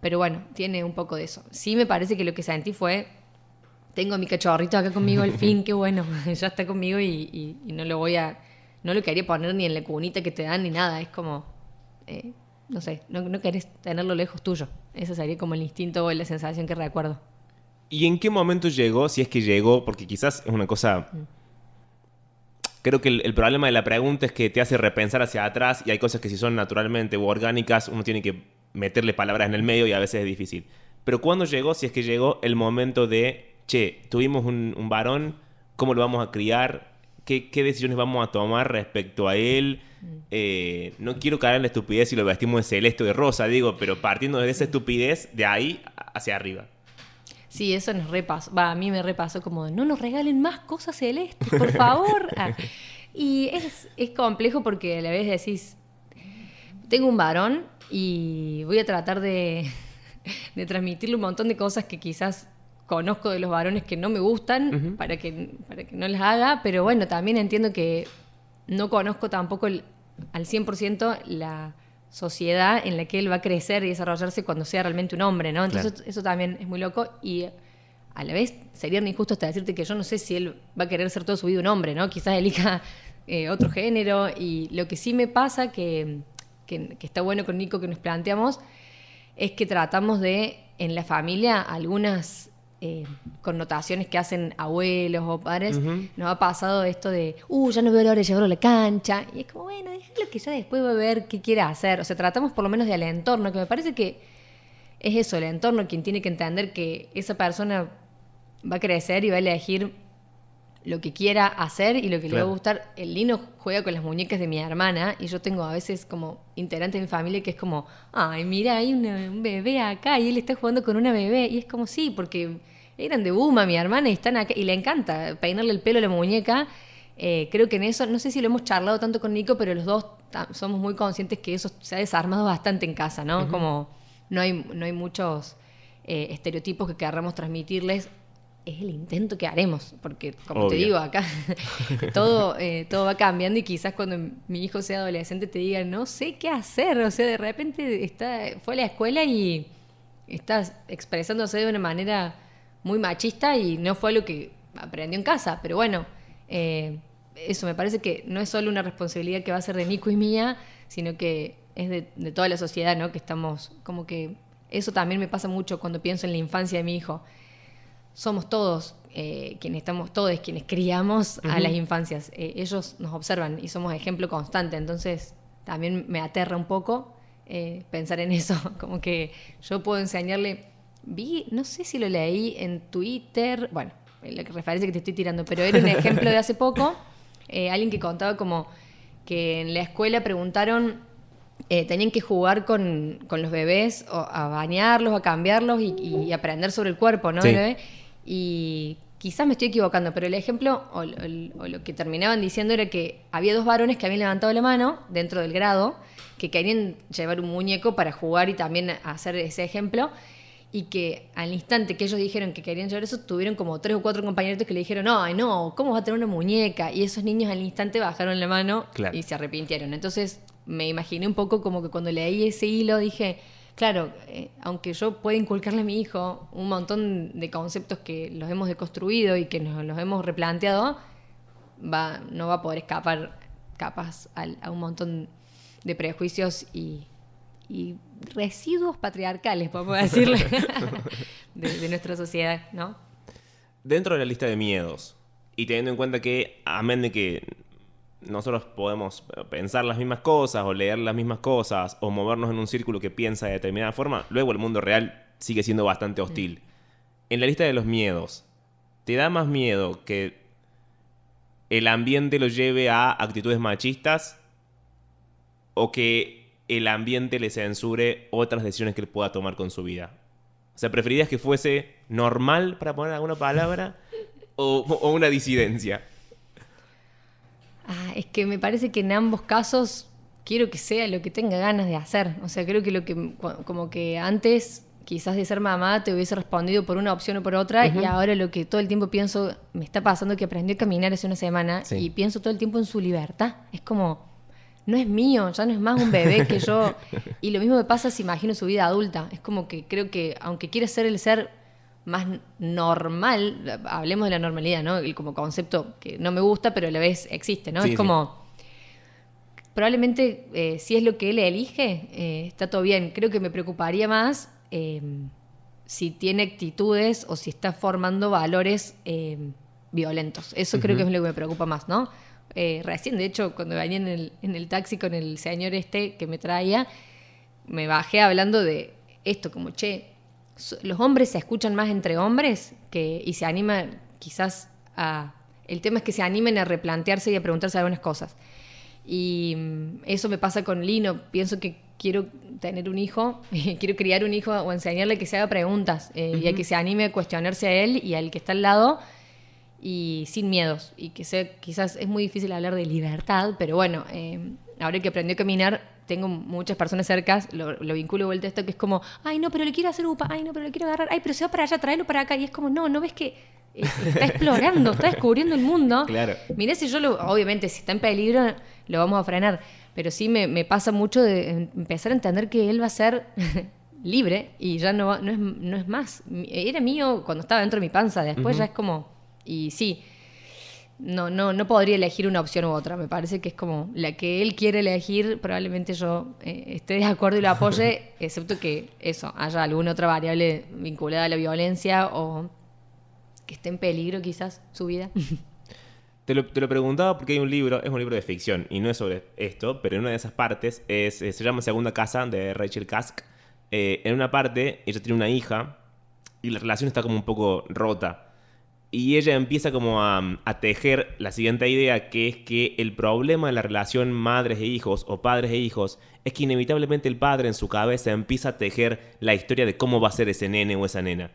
Pero bueno, tiene un poco de eso. Sí me parece que lo que sentí fue, tengo a mi cachorrito acá conmigo al fin, qué bueno, ya está conmigo y no lo quería poner ni en la cunita que te dan ni nada. Es como, no sé, no querés tenerlo lejos tuyo. Ese sería como el instinto o la sensación que recuerdo. ¿Y en qué momento llegó? Si es que llegó, porque quizás es una cosa... Creo que el problema de la pregunta es que te hace repensar hacia atrás y hay cosas que si son naturalmente o orgánicas uno tiene que meterle palabras en el medio y a veces es difícil. Pero ¿cuándo llegó, si es que llegó, el momento de, che, tuvimos un varón, ¿cómo lo vamos a criar? ¿Qué decisiones vamos a tomar respecto a él? No quiero caer en la estupidez si lo vestimos de celeste o de rosa, digo, pero partiendo de esa estupidez, de ahí hacia arriba. Sí, eso nos repasó. A mí me repasó como, no nos regalen más cosas celestes, por favor. Y es complejo porque a la vez decís, tengo un varón y voy a tratar de transmitirle un montón de cosas que quizás conozco de los varones que no me gustan para que no las haga, pero bueno, también entiendo que no conozco tampoco al 100% la sociedad en la que él va a crecer y desarrollarse cuando sea realmente un hombre, ¿no? Entonces claro, eso también es muy loco y a la vez sería injusto hasta decirte que yo no sé si él va a querer ser toda su vida un hombre, ¿no? Quizás elija otro género y lo que sí me pasa que está bueno con Nico que nos planteamos es que tratamos de, en la familia, algunas connotaciones que hacen abuelos o padres, nos ha pasado esto de ya no veo la hora de llevarlo a la cancha y es como, bueno, déjalo que ya después va a ver qué quiere hacer, o sea, tratamos por lo menos del entorno, que me parece que es eso, el entorno quien tiene que entender que esa persona va a crecer y va a elegir lo que quiera hacer y lo que le va a gustar. El Lino juega con las muñecas de mi hermana y yo tengo a veces como integrantes de mi familia que es como, ay, mira, hay un bebé acá y él está jugando con una bebé. Y es como, sí, porque eran de Buma, mi hermana, y están acá y le encanta peinarle el pelo a la muñeca. Creo que en eso, no sé si lo hemos charlado tanto con Nico, pero los dos somos muy conscientes que eso se ha desarmado bastante en casa, ¿no? Como no hay muchos estereotipos que querramos transmitirles. Es el intento que haremos, porque como Obvio. Te digo, acá todo va cambiando y quizás cuando mi hijo sea adolescente te diga, no sé qué hacer, o sea, de repente fue a la escuela y está expresándose de una manera muy machista y no fue lo que aprendió en casa, pero bueno, eso me parece que no es solo una responsabilidad que va a ser de Nico y mía, sino que es de toda la sociedad, ¿no? Que estamos, como que eso también me pasa mucho cuando pienso en la infancia de mi hijo. Somos todos quienes criamos a las infancias. Ellos nos observan y somos ejemplo constante. Entonces, también me aterra un poco pensar en eso. Como que yo puedo enseñarle... no sé si lo leí en Twitter... Bueno, la referencia que te estoy tirando, pero era un ejemplo de hace poco. Alguien que contaba como que en la escuela preguntaron tenían que jugar con los bebés, a bañarlos, a cambiarlos y aprender sobre el cuerpo, ¿no? Sí. Del bebé. Y quizás me estoy equivocando, pero el ejemplo o lo que terminaban diciendo era que había 2 varones que habían levantado la mano dentro del grado, que querían llevar un muñeco para jugar y también hacer ese ejemplo, y que al instante que ellos dijeron que querían llevar eso, tuvieron como 3 o 4 compañeros que le dijeron, ay no, ¿cómo vas a tener una muñeca? Y esos niños al instante bajaron la mano Claro. y se arrepintieron. Entonces me imaginé un poco como que cuando leí ese hilo dije, claro, aunque yo pueda inculcarle a mi hijo un montón de conceptos que los hemos deconstruido y que nos los hemos replanteado, no va a poder escapar capaz a un montón de prejuicios y residuos patriarcales, podemos decirle, de nuestra sociedad, ¿no? Dentro de la lista de miedos, y teniendo en cuenta que, amén de que nosotros podemos pensar las mismas cosas o leer las mismas cosas o movernos en un círculo que piensa de determinada forma, luego el mundo real sigue siendo bastante hostil. En la lista de los miedos, ¿te da más miedo que el ambiente lo lleve a actitudes machistas o que el ambiente le censure otras decisiones que él pueda tomar con su vida? O sea, ¿preferirías que fuese normal, para poner alguna palabra, o una disidencia? Es que me parece que en ambos casos quiero que sea lo que tenga ganas de hacer. O sea, creo que como que antes quizás de ser mamá te hubiese respondido por una opción o por otra, y ahora lo que todo el tiempo pienso, me está pasando que aprendió a caminar hace una semana, Sí. y pienso todo el tiempo en su libertad. Es como, no es mío, ya no es más un bebé que yo. Y lo mismo me pasa si imagino su vida adulta. Es como que creo que aunque quiera ser el ser más normal, hablemos de la normalidad, ¿no? Como concepto que no me gusta, pero a la vez existe, ¿no? Sí, es como, probablemente si es lo que él elige, está todo bien. Creo que me preocuparía más si tiene actitudes o si está formando valores violentos. Eso creo que es lo que me preocupa más, ¿no? Recién, de hecho, cuando venía en el taxi con el señor que me traía, me bajé hablando de esto, como, los hombres se escuchan más entre hombres y se animan quizás a... El tema es que se animen a replantearse y a preguntarse algunas cosas. Y eso me pasa con Lino. Pienso que quiero tener un hijo, quiero criar un hijo o enseñarle que se haga preguntas y a que se anime a cuestionarse a él y al que está al lado, y sin miedos. Y que sea, quizás es muy difícil hablar de libertad, pero bueno, ahora que aprendió a caminar, tengo muchas personas cercas, lo vinculo de vuelta a esto, que es como, ay no, pero le quiero hacer upa, ay no, pero le quiero agarrar, ay, pero se va para allá, tráelo para acá, y es como, no ves que está explorando, está descubriendo el mundo. Claro. Mirá, si obviamente, si está en peligro, lo vamos a frenar, pero sí me pasa mucho de empezar a entender que él va a ser libre y ya no es más. Era mío cuando estaba dentro de mi panza, después ya es como, y sí, no podría elegir una opción u otra. Me parece que es como la que él quiere elegir, probablemente yo esté de acuerdo y lo apoye, excepto que haya alguna otra variable vinculada a la violencia o que esté en peligro quizás su vida. Te lo preguntaba porque hay un libro, es un libro de ficción y no es sobre esto, pero en una de esas partes se llama Segunda Casa, de Rachel Cusk. En una parte ella tiene una hija y la relación está como un poco rota. Y ella empieza como a tejer la siguiente idea, que es que el problema de la relación madres e hijos o padres e hijos es que inevitablemente el padre en su cabeza empieza a tejer la historia de cómo va a ser ese nene o esa nena.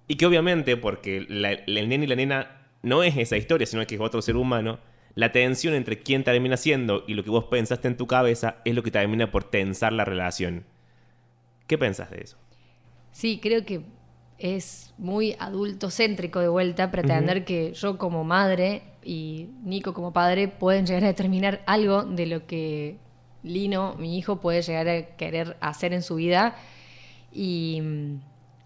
Y que obviamente, porque el nene y la nena no es esa historia, sino que es otro ser humano, la tensión entre quién termina siendo y lo que vos pensaste en tu cabeza es lo que termina por tensar la relación. ¿Qué pensás de eso? Sí, creo que es muy adultocéntrico de vuelta pretender que yo como madre y Nico como padre pueden llegar a determinar algo de lo que Lino, mi hijo, puede llegar a querer hacer en su vida, y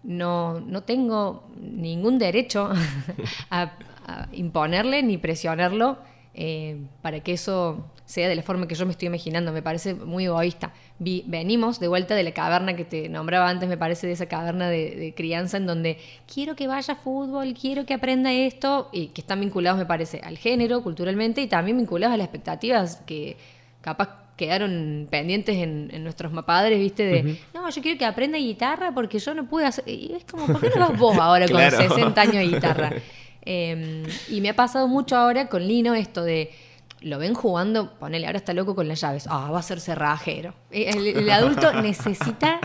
no tengo ningún derecho a imponerle ni presionarlo para que eso sea de la forma que yo me estoy imaginando. Me parece muy egoísta. Venimos de vuelta de la caverna que te nombraba antes, me parece, de esa caverna de crianza en donde quiero que vaya a fútbol, quiero que aprenda esto, y que están vinculados, me parece, al género culturalmente, y también vinculados a las expectativas que capaz quedaron pendientes en nuestros padres, ¿viste? No, yo quiero que aprenda guitarra porque yo no pude hacer... Y es como, ¿por qué no vas vos ahora con Claro. 60 años de guitarra? Y me ha pasado mucho ahora con Lino esto de... lo ven jugando, ponele, ahora está loco con las llaves. Va a ser cerrajero. El adulto necesita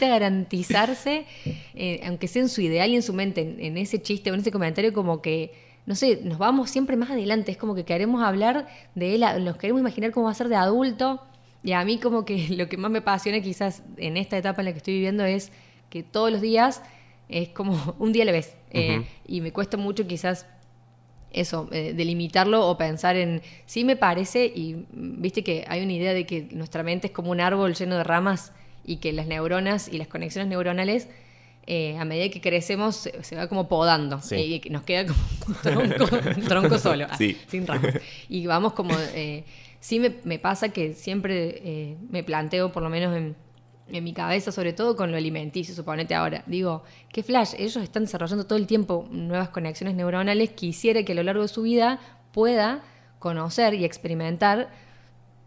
garantizarse, aunque sea en su ideal y en su mente, en ese chiste o en ese comentario, como que, no sé, nos vamos siempre más adelante. Es como que queremos hablar de él, nos queremos imaginar cómo va a ser de adulto. Y a mí como que lo que más me apasiona quizás en esta etapa en la que estoy viviendo es que todos los días es como un día a la vez. Y me cuesta mucho quizás eso, delimitarlo o pensar en... Sí me parece, y viste que hay una idea de que nuestra mente es como un árbol lleno de ramas y que las neuronas y las conexiones neuronales, a medida que crecemos, se va como podando. Sí. Y nos queda como un tronco solo, Sí. sin ramas. Y vamos como... sí me pasa que siempre me planteo, por lo menos en mi cabeza, sobre todo con lo alimenticio, suponete ahora. Digo, qué flash, ellos están desarrollando todo el tiempo nuevas conexiones neuronales. Quisiera que a lo largo de su vida pueda conocer y experimentar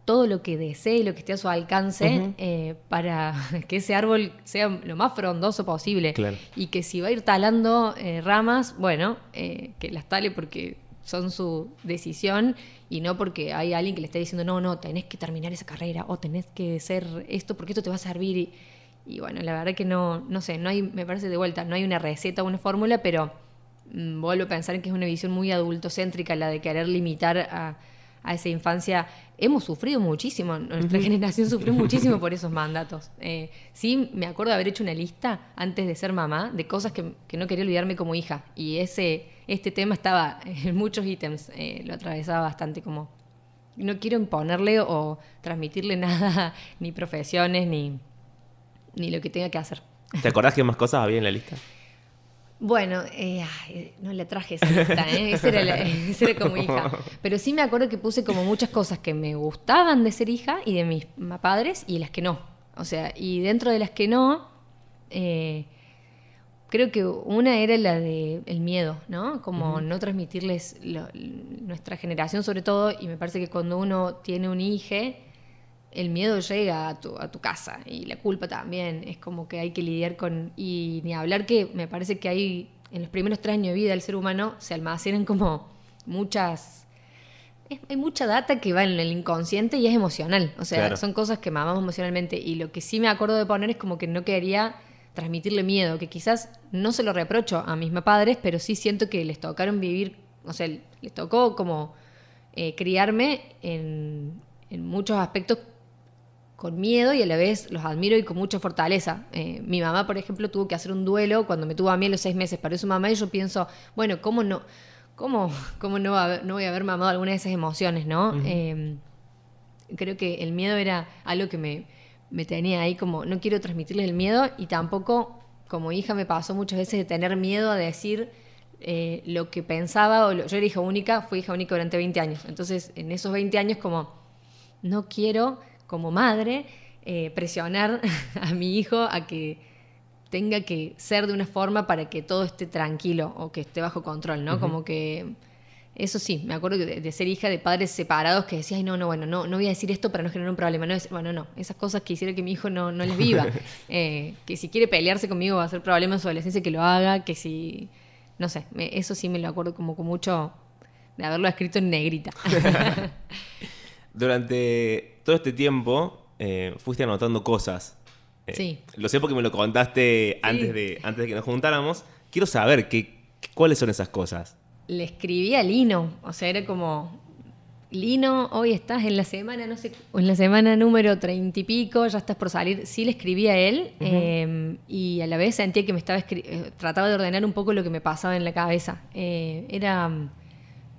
todo lo que desee y lo que esté a su alcance para que ese árbol sea lo más frondoso posible. Claro. Y que si va a ir talando ramas, bueno, que las tale porque son su decisión y no porque hay alguien que le esté diciendo no, tenés que terminar esa carrera o tenés que ser esto porque esto te va a servir. Y bueno, la verdad que no sé, no hay, me parece de vuelta, no hay una receta o una fórmula, pero vuelvo a pensar en que es una visión muy adultocéntrica la de querer limitar a esa infancia. Hemos sufrido muchísimo, nuestra generación sufrió muchísimo por esos mandatos. Sí, me acuerdo de haber hecho una lista antes de ser mamá de cosas que no quería olvidarme como hija. Y este tema estaba en muchos ítems, lo atravesaba bastante como... No quiero imponerle o transmitirle nada, ni profesiones, ni lo que tenga que hacer. ¿Te acordás qué más cosas había en la lista? Bueno, no le traje esa lista, esa era como hija. Pero sí me acuerdo que puse como muchas cosas que me gustaban de ser hija y de mis padres y las que no. O sea, y dentro de las que no, creo que una era la de el miedo, ¿no? Como no transmitirles nuestra generación sobre todo, y me parece que cuando uno tiene un hijo, el miedo llega a tu casa y la culpa también. Es como que hay que lidiar con... Y ni hablar que me parece que hay en los primeros 3 años de vida del ser humano se almacenan como muchas... Hay mucha data que va en el inconsciente y es emocional. O sea, claro, son cosas que mamamos emocionalmente. Y lo que sí me acuerdo de poner es como que no quería transmitirle miedo, que quizás no se lo reprocho a mis padres, pero sí siento que les tocaron vivir... O sea, les tocó como criarme en muchos aspectos con miedo y a la vez los admiro y con mucha fortaleza. Mi mamá, por ejemplo, tuvo que hacer un duelo cuando me tuvo a mí a los 6 meses. Para su mamá y yo pienso, bueno, ¿cómo no voy a haber mamado alguna de esas emociones, ¿no? Creo que el miedo era algo que me tenía ahí como, no quiero transmitirles el miedo, y tampoco como hija me pasó muchas veces de tener miedo a decir lo que pensaba. Yo era hija única, fui hija única durante 20 años. Entonces, en esos 20 años como no quiero... como madre, presionar a mi hijo a que tenga que ser de una forma para que todo esté tranquilo o que esté bajo control, ¿no? Como que eso sí, me acuerdo de ser hija de padres separados que decía, ay, no voy a decir esto para no generar un problema. No, esas cosas quisiera que mi hijo no las viva. Que si quiere pelearse conmigo va a ser problema en su adolescencia, que lo haga, que si... No sé, eso sí me lo acuerdo como con mucho de haberlo escrito en negrita. Durante todo este tiempo fuiste anotando cosas. Sí. Lo sé porque me lo contaste antes de que nos juntáramos. Quiero saber cuáles son esas cosas. Le escribí a Lino, o sea, era como... Lino, hoy estás en la semana, no sé, en la semana número 30 y pico, ya estás por salir. Sí le escribí a él, y a la vez sentía que me estaba trataba de ordenar un poco lo que me pasaba en la cabeza. Era...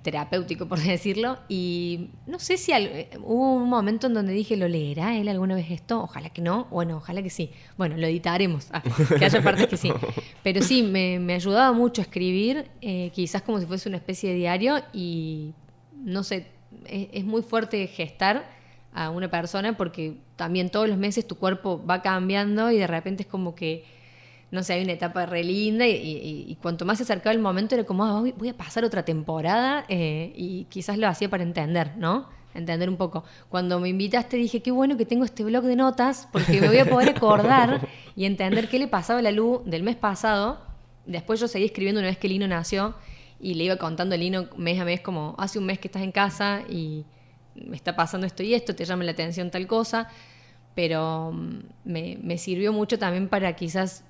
terapéutico, por decirlo, y no sé si hubo un momento en donde dije, ¿lo leerá él alguna vez esto? Ojalá que no, bueno, ojalá que sí. Bueno, lo editaremos, que haya partes que sí. Pero sí, me ayudaba mucho a escribir, quizás como si fuese una especie de diario, y no sé, es muy fuerte gestar a una persona porque también todos los meses tu cuerpo va cambiando y de repente es como que no sé, hay una etapa re linda y cuanto más se acercaba el momento era como, voy a pasar otra temporada, y quizás lo hacía para entender, ¿no? Entender un poco. Cuando me invitaste dije, qué bueno que tengo este blog de notas porque me voy a poder acordar y entender qué le pasaba a la Lu del mes pasado. Después yo seguí escribiendo una vez que Lino nació y le iba contando a Lino mes a mes como hace un mes que estás en casa y me está pasando esto y esto, te llama la atención tal cosa, pero me sirvió mucho también para quizás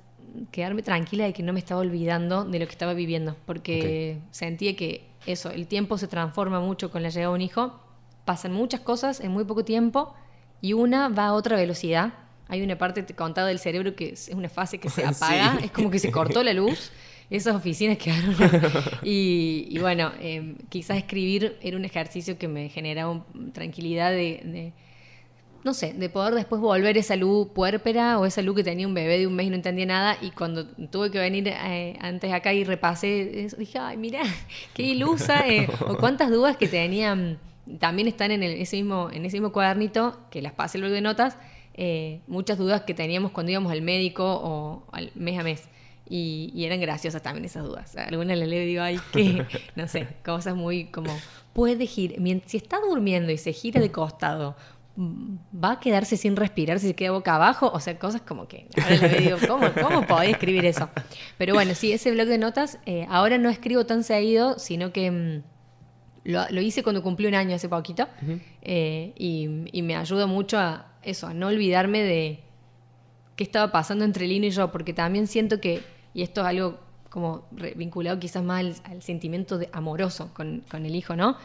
quedarme tranquila de que no me estaba olvidando de lo que estaba viviendo, porque sentía que eso, el tiempo se transforma mucho con la llegada de un hijo, pasan muchas cosas en muy poco tiempo y una va a otra velocidad. Hay una parte, te contaba, del cerebro que es una fase que se apaga, es como que se cortó la luz, esas oficinas quedaron. Y bueno, quizás escribir era un ejercicio que me generaba tranquilidad no sé, de poder después volver esa luz puérpera o esa luz que tenía un bebé de un mes y no entendía nada, y cuando tuve que venir antes acá y repasé eso, dije, ay, mira, qué ilusa, o cuántas dudas que tenían, también están en ese mismo cuadernito, que las pasé luego de notas, muchas dudas que teníamos cuando íbamos al médico o al mes a mes. Y eran graciosas también esas dudas. Algunas las leo y digo, ay, qué, no sé, cosas muy como, puede girar, si está durmiendo y se gira de costado, ¿va a quedarse sin respirar si se queda boca abajo? O sea, cosas como que ahora le digo, ¿cómo podés escribir eso? Pero bueno, sí, ese blog de notas, ahora no escribo tan seguido, sino que lo hice cuando cumplí un año hace poquito. Uh-huh. Y me ayuda mucho a eso, a no olvidarme de qué estaba pasando entre Lino y yo, porque también siento que, y esto es algo como vinculado quizás más al sentimiento amoroso con el hijo, ¿no?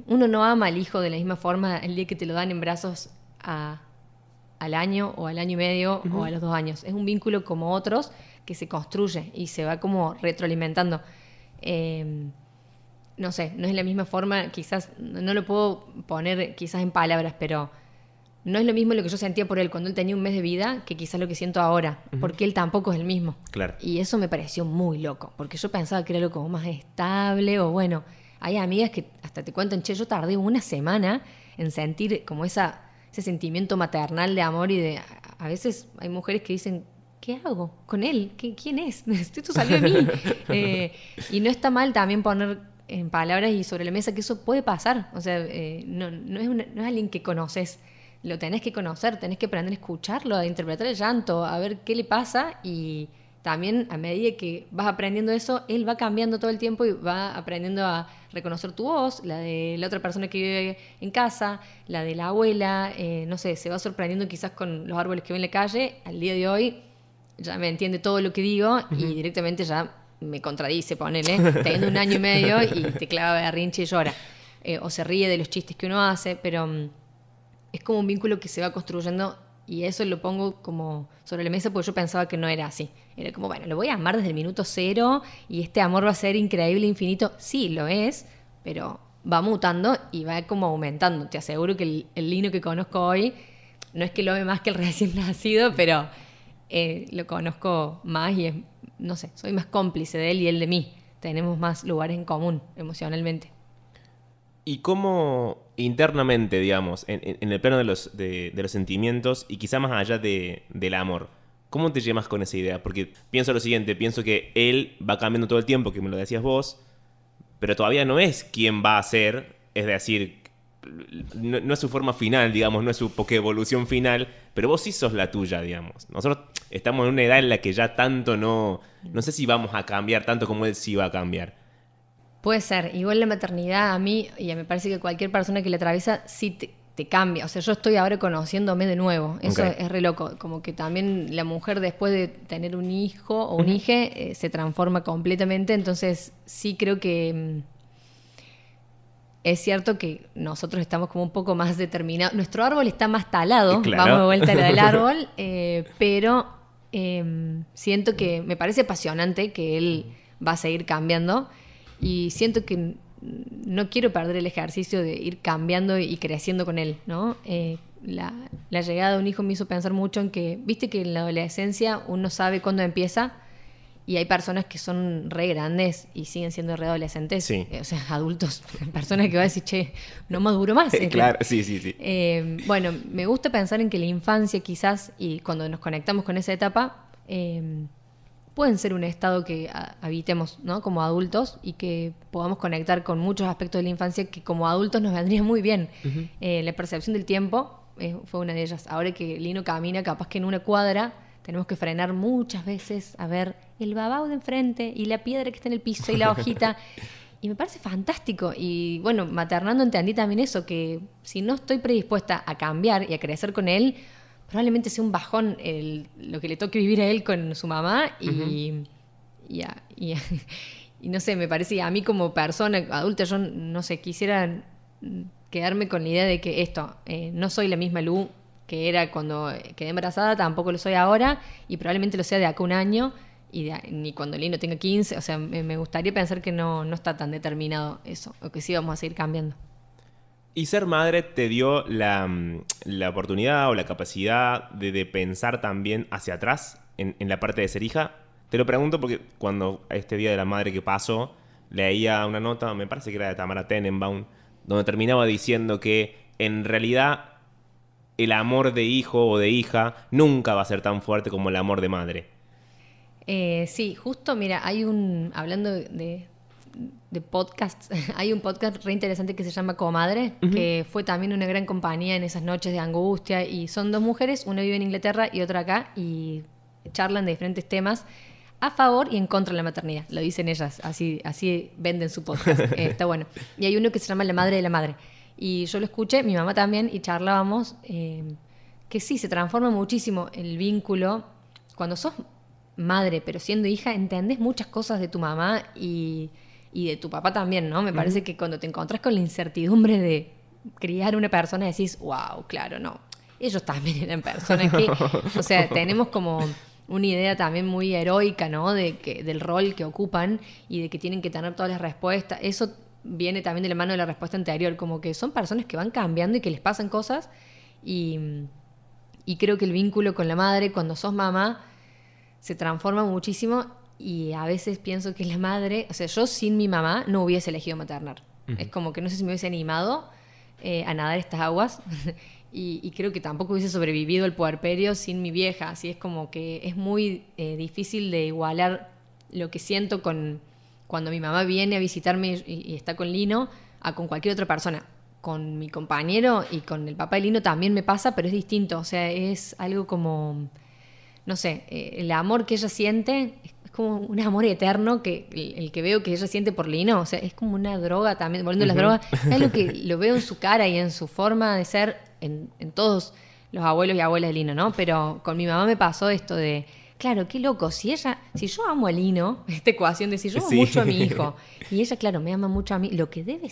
Uno no ama al hijo de la misma forma el día que te lo dan en brazos al año o al año y medio, uh-huh, o a los 2 años. Es un vínculo como otros que se construye y se va como retroalimentando. No sé, no es la misma forma, quizás no lo puedo poner quizás en palabras, pero no es lo mismo lo que yo sentía por él cuando él tenía un mes de vida que quizás lo que siento ahora, uh-huh, porque él tampoco es el mismo. Claro. Y eso me pareció muy loco, porque yo pensaba que era algo como más estable o bueno. Hay amigas que hasta te cuentan, che, yo tardé una semana en sentir como ese sentimiento maternal de amor y a veces hay mujeres que dicen, ¿qué hago con él? ¿Quién es? Esto salió de mí. Y no está mal también poner en palabras y sobre la mesa que eso puede pasar. O sea, no es alguien que conoces. Lo tenés que conocer, tenés que aprender a escucharlo, a interpretar el llanto, a ver qué le pasa, y también a medida que vas aprendiendo eso, él va cambiando todo el tiempo y va aprendiendo a reconocer tu voz, la de la otra persona que vive en casa, la de la abuela, no sé, se va sorprendiendo quizás con los árboles que ve en la calle. Al día de hoy ya me entiende todo lo que digo, uh-huh, y directamente ya me contradice, ponele, teniendo 1 año y medio y te clava berrinche y llora. O se ríe de los chistes que uno hace, pero es como un vínculo que se va construyendo. Y eso lo pongo como sobre la mesa porque yo pensaba que no era así. Era como, bueno, lo voy a amar desde el minuto 0 y este amor va a ser increíble, infinito. Sí, lo es, pero va mutando y va como aumentando. Te aseguro que el Lino que conozco hoy, no es que lo ame más que el recién nacido, pero lo conozco más y es, no sé, soy más cómplice de él y él de mí. Tenemos más lugares en común emocionalmente. ¿Y cómo internamente, digamos, en el plano de los sentimientos y quizá más allá del amor, cómo te llevas con esa idea? Porque pienso lo siguiente, pienso que él va cambiando todo el tiempo, que me lo decías vos, pero todavía no es quien va a ser, es decir, no es su forma final, digamos, no es su evolución final, pero vos sí sos la tuya, digamos. Nosotros estamos en una edad en la que ya tanto no sé si vamos a cambiar tanto como él sí va a cambiar. Puede ser. Igual la maternidad a mí, y me parece que cualquier persona que la atraviesa, sí te cambia. O sea, yo estoy ahora conociéndome de nuevo. Eso es re loco. Como que también la mujer después de tener un hijo o un hije se transforma completamente. Entonces sí creo que es cierto que nosotros estamos como un poco más determinados. Nuestro árbol está más talado. Claro. Vamos de vuelta a lo del árbol. Pero siento que me parece apasionante que él va a seguir cambiando. Y siento que no quiero perder el ejercicio de ir cambiando y creciendo con él, ¿no? La llegada de un hijo me hizo pensar mucho en que, viste que en la adolescencia uno sabe cuándo empieza y hay personas que son re grandes y siguen siendo re adolescentes. Sí. O sea, adultos, personas que van a decir, che, no maduro más. Claro, sí. Bueno, me gusta pensar en que la infancia quizás, y cuando nos conectamos con esa etapa, pueden ser un estado que habitemos, ¿no? Como adultos y que podamos conectar con muchos aspectos de la infancia que como adultos nos vendría muy bien. Uh-huh. La percepción del tiempo fue una de ellas. Ahora que Lino camina, capaz que en una cuadra tenemos que frenar muchas veces a ver el babao de enfrente y la piedra que está en el piso y la hojita. Y me parece fantástico. Y bueno, maternando entendí también eso, que si no estoy predispuesta a cambiar y a crecer con él, probablemente sea un bajón lo que le toque vivir a él con su mamá. Y no sé, me parece, a mí como persona adulta, yo no sé, quisiera quedarme con la idea de que no soy la misma Lu que era cuando quedé embarazada, tampoco lo soy ahora, y probablemente lo sea de acá un año, ni cuando Lino tenga 15, o sea, me gustaría pensar que no está tan determinado eso, o que sí vamos a seguir cambiando. ¿Y ser madre te dio la oportunidad o la capacidad de pensar también hacia atrás en la parte de ser hija? Te lo pregunto porque cuando este Día de la Madre que pasó, leía una nota, me parece que era de Tamara Tenenbaum, donde terminaba diciendo que en realidad el amor de hijo o de hija nunca va a ser tan fuerte como el amor de madre. Sí, justo, mira, hablando de podcasts, hay un podcast re interesante que se llama Comadre, que fue también una gran compañía en esas noches de angustia, y son dos mujeres, una vive en Inglaterra y otra acá, y charlan de diferentes temas a favor y en contra de la maternidad, lo dicen ellas, así venden su podcast, está bueno. Y hay uno que se llama La Madre de la Madre, y yo lo escuché, mi mamá también, y charlábamos que sí, se transforma muchísimo el vínculo cuando sos madre, pero siendo hija entendés muchas cosas de tu mamá y de tu papá también, ¿no? Me parece que cuando te encontrás con la incertidumbre de criar una persona decís, wow, claro, no, ellos también eran personas que, o sea, tenemos como una idea también muy heroica, ¿no? Del rol que ocupan y de que tienen que tener todas las respuestas. Eso viene también de la mano de la respuesta anterior, como que son personas que van cambiando y que les pasan cosas, y creo que el vínculo con la madre cuando sos mamá se transforma muchísimo, y a veces pienso que la madre, o sea, yo sin mi mamá no hubiese elegido maternar. Es como que no sé si me hubiese animado a nadar estas aguas y creo que tampoco hubiese sobrevivido el puerperio sin mi vieja. Así es como que es muy difícil de igualar lo que siento cuando mi mamá viene a visitarme y está con Lino a con cualquier otra persona. Con mi compañero y con el papá de Lino también me pasa, pero es distinto. O sea, es algo como, no sé, el amor que ella siente es como un amor eterno, que el que veo que ella siente por Lino, o sea, es como una droga también, volviendo a las drogas, es lo que lo veo en su cara y en su forma de ser, en todos los abuelos y abuelas de Lino, ¿no? Pero con mi mamá me pasó esto de, claro, qué loco, si yo amo a Lino, esta ecuación de si yo amo mucho a mi hijo, y ella, claro, me ama mucho a mí, lo que debe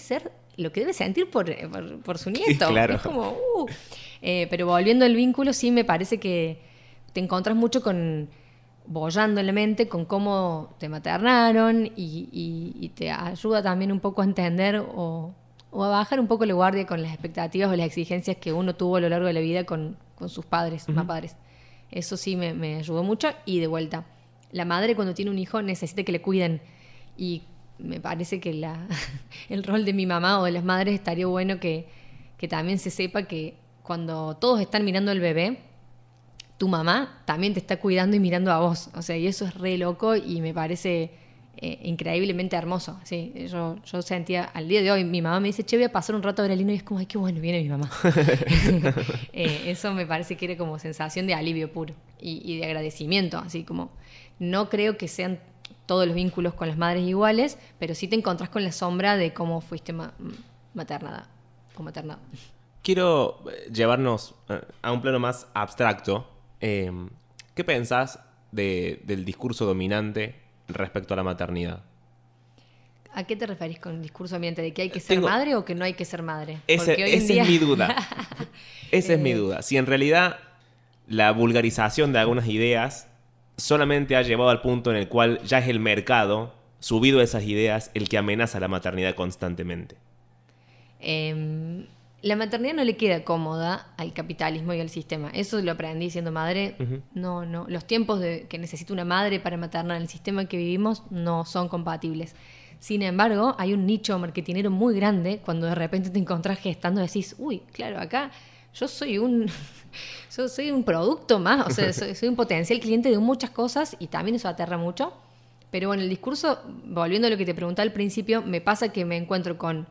sentir por su nieto, claro. Es como, pero volviendo al vínculo, sí me parece que te encontrás mucho bollando en la mente con cómo te maternaron, y te ayuda también un poco a entender o a bajar un poco la guardia con las expectativas o las exigencias que uno tuvo a lo largo de la vida con sus padres, más padres. Eso sí me ayudó mucho. Y de vuelta, la madre cuando tiene un hijo necesita que le cuiden, y me parece que el rol de mi mamá o de las madres estaría bueno que también se sepa que cuando todos están mirando al bebé, tu mamá también te está cuidando y mirando a vos. O sea, y eso es re loco y me parece increíblemente hermoso. Sí, yo sentía, al día de hoy, mi mamá me dice, che, voy a pasar un rato a ver a Lino, y es como, ay, qué bueno, viene mi mamá. Eso me parece que era como sensación de alivio puro y de agradecimiento. Así como, no creo que sean todos los vínculos con las madres iguales, pero sí te encontrás con la sombra de cómo fuiste maternada o maternado. Quiero llevarnos a un plano más abstracto. ¿Qué pensás del discurso dominante respecto a la maternidad? ¿A qué te referís con el discurso dominante? ¿De que hay que ser madre o que no hay que ser madre? Esa es mi duda. Esa es mi duda. Si en realidad la vulgarización de algunas ideas solamente ha llevado al punto en el cual ya es el mercado, subido a esas ideas, el que amenaza la maternidad constantemente. La maternidad no le queda cómoda al capitalismo y al sistema. Eso lo aprendí siendo madre. No. Los tiempos que necesita una madre para maternar en el sistema que vivimos no son compatibles. Sin embargo, hay un nicho marketinero muy grande cuando de repente te encontrás gestando y decís, uy, claro, acá yo soy un producto más, o sea, soy un potencial cliente de muchas cosas, y también eso aterra mucho. Pero bueno, el discurso, volviendo a lo que te preguntaba al principio, me pasa que me encuentro con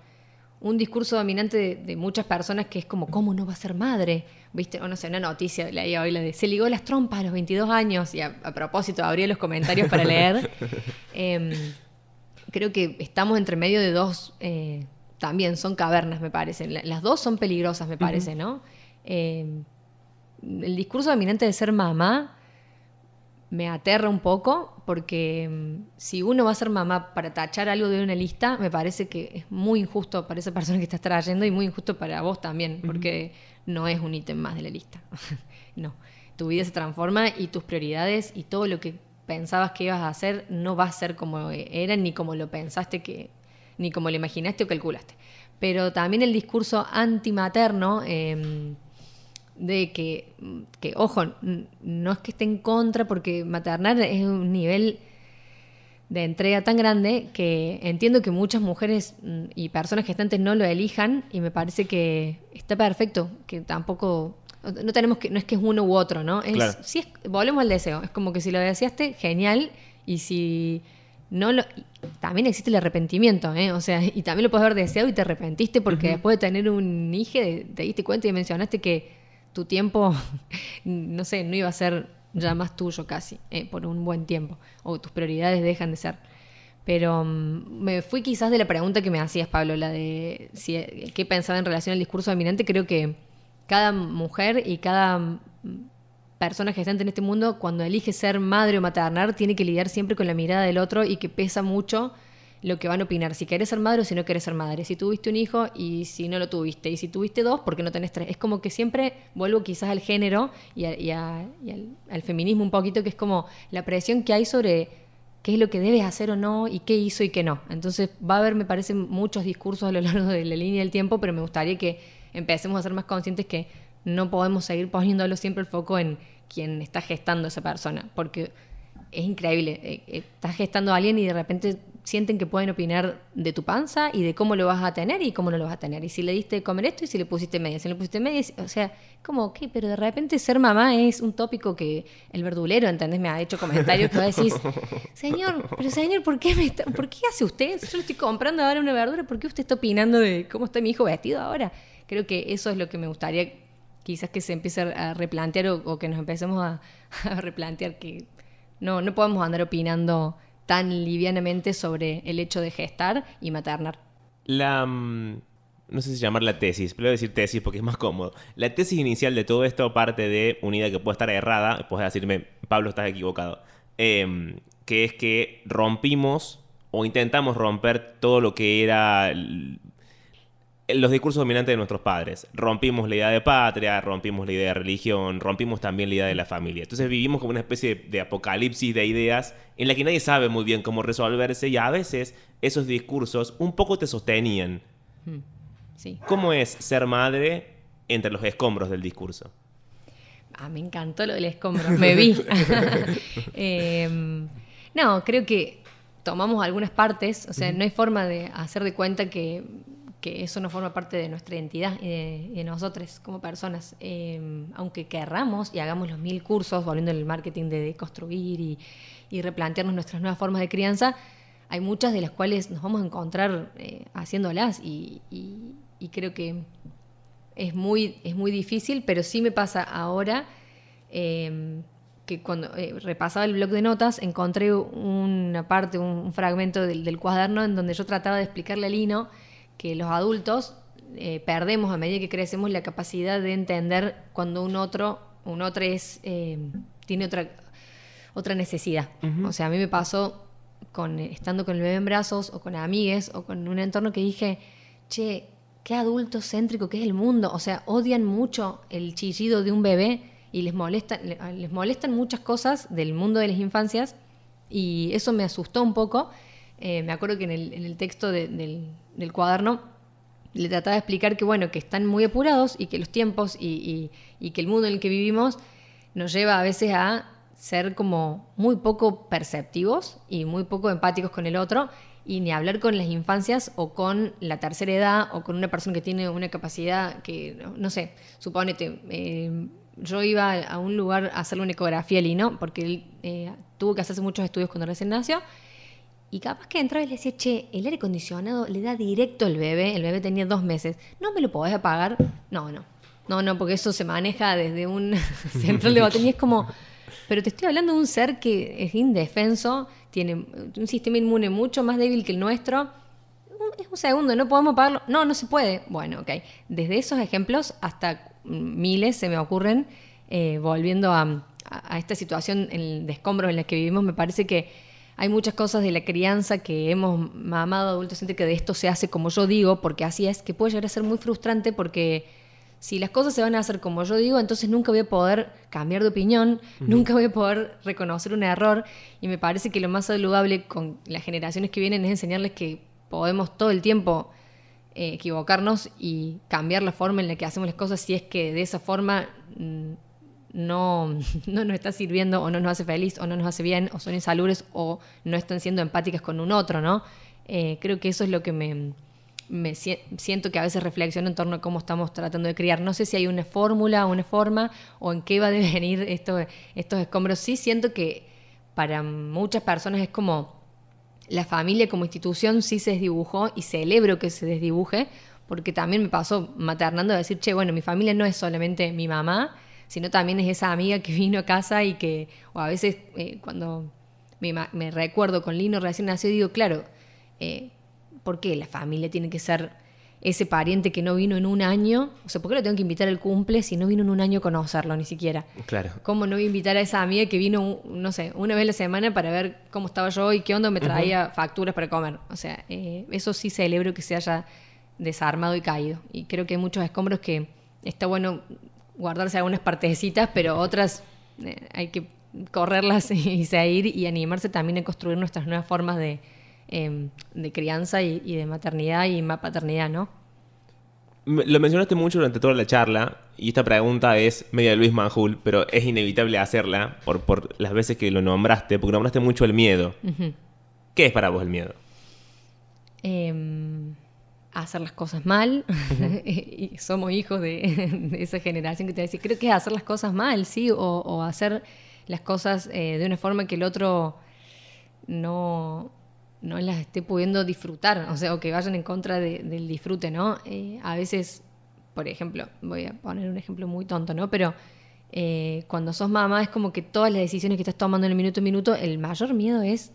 un discurso dominante de muchas personas que es como, ¿cómo no va a ser madre? ¿Viste? O no sé, una noticia, leí hoy la de, se ligó las trompas a los 22 años, y a propósito, abrí los comentarios para leer. Creo que estamos entre medio de dos, también son cavernas, me parece. Las dos son peligrosas, me parece, ¿no? El discurso dominante de ser mamá me aterra un poco porque si uno va a ser mamá para tachar algo de una lista, me parece que es muy injusto para esa persona que estás trayendo y muy injusto para vos también, porque no es un ítem más de la lista. No, tu vida se transforma y tus prioridades y todo lo que pensabas que ibas a hacer no va a ser como era, ni como lo pensaste, ni como lo imaginaste o calculaste. Pero también el discurso antimaterno, de que, ojo, no es que esté en contra, porque maternar es un nivel de entrega tan grande que entiendo que muchas mujeres y personas gestantes no lo elijan, y me parece que está perfecto, que tampoco, no tenemos que, no es que es uno u otro, ¿no? Claro. Volvemos al deseo, es como que si lo deseaste, genial, y si no lo... También existe el arrepentimiento, ¿eh? O sea, y también lo puedes haber deseado y te arrepentiste porque después de tener un hijo te diste cuenta y mencionaste que tu tiempo, no sé, no iba a ser ya más tuyo casi, por un buen tiempo, o tus prioridades dejan de ser. Pero me fui quizás de la pregunta que me hacías, Pablo, la de qué pensaba en relación al discurso dominante. Creo que cada mujer y cada persona gestante en este mundo, cuando elige ser madre o maternar, tiene que lidiar siempre con la mirada del otro, y que pesa mucho lo que van a opinar, si querés ser madre o si no querés ser madre, si tuviste un hijo y si no lo tuviste, y si tuviste dos, ¿por qué no tenés tres? Es como que siempre vuelvo quizás al género y al feminismo un poquito, que es como la presión que hay sobre qué es lo que debes hacer o no, y qué hizo y qué no. Entonces va a haber, me parece, muchos discursos a lo largo de la línea del tiempo, pero me gustaría que empecemos a ser más conscientes que no podemos seguir poniéndolo siempre el foco en quien está gestando a esa persona, porque es increíble, estás gestando a alguien y de repente sienten que pueden opinar de tu panza y de cómo lo vas a tener y cómo no lo vas a tener, y si le diste de comer esto y si le pusiste medias, si no le pusiste medias, o sea, como que, pero de repente ser mamá es un tópico que el verdulero, ¿entendés? Me ha hecho comentarios que vos decís, señor, ¿por qué hace usted? Si yo le estoy comprando ahora una verdura, ¿por qué usted está opinando de cómo está mi hijo vestido ahora? Creo que eso es lo que me gustaría quizás que se empiece a replantear, o que nos empecemos a replantear que no podemos andar opinando tan livianamente sobre el hecho de gestar y maternar. No sé si llamarla tesis, pero voy a decir tesis porque es más cómodo. La tesis inicial de todo esto parte de una idea que puede estar errada, puedes decirme, Pablo, estás equivocado, que es que rompimos o intentamos romper todo lo que era los discursos dominantes de nuestros padres. Rompimos la idea de patria, rompimos la idea de religión, rompimos también la idea de la familia. Entonces vivimos como una especie de apocalipsis de ideas en la que nadie sabe muy bien cómo resolverse, y a veces esos discursos un poco te sostenían. Sí. ¿Cómo es ser madre entre los escombros del discurso? Me encantó lo del escombro, me vi. No, creo que tomamos algunas partes, o sea, no hay forma de hacer de cuenta que eso no forma parte de nuestra identidad y de nosotros como personas. Aunque querramos y hagamos los 1000 cursos, volviendo al marketing de construir y replantearnos nuestras nuevas formas de crianza, hay muchas de las cuales nos vamos a encontrar haciéndolas, y creo que es muy difícil, pero sí me pasa ahora que cuando repasaba el blog de notas encontré una parte, un fragmento del cuaderno en donde yo trataba de explicarle a Lino que los adultos perdemos a medida que crecemos la capacidad de entender cuando un otro tiene otra necesidad. Uh-huh. O sea, a mí me pasó estando con el bebé en brazos o con amigues o con un entorno que dije, che, qué adulto céntrico que es el mundo. O sea, odian mucho el chillido de un bebé y les molestan muchas cosas del mundo de las infancias, y eso me asustó un poco. Me acuerdo que en el texto del cuaderno le trataba de explicar que, bueno, que están muy apurados y que los tiempos y que el mundo en el que vivimos nos lleva a veces a ser como muy poco perceptivos y muy poco empáticos con el otro, y ni hablar con las infancias o con la tercera edad o con una persona que tiene una capacidad que, no sé, supónete, yo iba a un lugar a hacerle una ecografía a Lino porque él tuvo que hacerse muchos estudios cuando recién nació. Y capaz que entraba y le decía, che, el aire acondicionado le da directo al bebé. El bebé tenía 2 meses. ¿No me lo podés apagar? No, porque eso se maneja desde un central de botón. Y es como, pero te estoy hablando de un ser que es indefenso, tiene un sistema inmune mucho más débil que el nuestro. Es un segundo, ¿no podemos apagarlo? No se puede. Bueno, ok. Desde esos ejemplos hasta miles se me ocurren, volviendo a esta situación de escombros en la que vivimos, me parece que hay muchas cosas de la crianza que hemos mamado adultamente que de esto se hace como yo digo, porque así es, que puede llegar a ser muy frustrante porque si las cosas se van a hacer como yo digo, entonces nunca voy a poder cambiar de opinión, nunca voy a poder reconocer un error, y me parece que lo más saludable con las generaciones que vienen es enseñarles que podemos todo el tiempo equivocarnos y cambiar la forma en la que hacemos las cosas si es que de esa forma no nos está sirviendo o no nos hace feliz o no nos hace bien o son insalubres o no están siendo empáticas con un otro, ¿no? Creo que eso es lo que siento que a veces reflexiono en torno a cómo estamos tratando de criar. No sé si hay una fórmula, una forma o en qué va a devenir estos escombros. Sí siento que para muchas personas es como la familia como institución sí se desdibujó y celebro que se desdibuje, porque también me pasó maternando de decir, che, bueno, mi familia no es solamente mi mamá, sino también es esa amiga que vino a casa y que, o a veces cuando me recuerdo con Lino recién nacido, digo, claro, ¿por qué la familia tiene que ser ese pariente que no vino en un año? O sea, ¿por qué lo tengo que invitar al cumple si no vino en un año a conocerlo ni siquiera? Claro. ¿Cómo no voy a invitar a esa amiga que vino, no sé, una vez a la semana para ver cómo estaba yo y qué onda me traía facturas para comer? O sea, eso sí celebro que se haya desarmado y caído. Y creo que hay muchos escombros que está bueno guardarse algunas partecitas, pero otras hay que correrlas y seguir y animarse también a construir nuestras nuevas formas de crianza y de maternidad y paternidad, ¿no? Lo mencionaste mucho durante toda la charla y esta pregunta es media de Luis Manjul, pero es inevitable hacerla por las veces que lo nombraste, porque nombraste mucho el miedo. Uh-huh. ¿Qué es para vos el miedo? Hacer las cosas mal. Uh-huh. Y somos hijos de esa generación que te va a decir, creo que es hacer las cosas mal, sí, o hacer las cosas de una forma que el otro no las esté pudiendo disfrutar, o sea, o que vayan en contra del disfrute, ¿no? A veces, por ejemplo, voy a poner un ejemplo muy tonto, ¿no? Pero cuando sos mamá es como que todas las decisiones que estás tomando en el minuto a minuto, el mayor miedo es,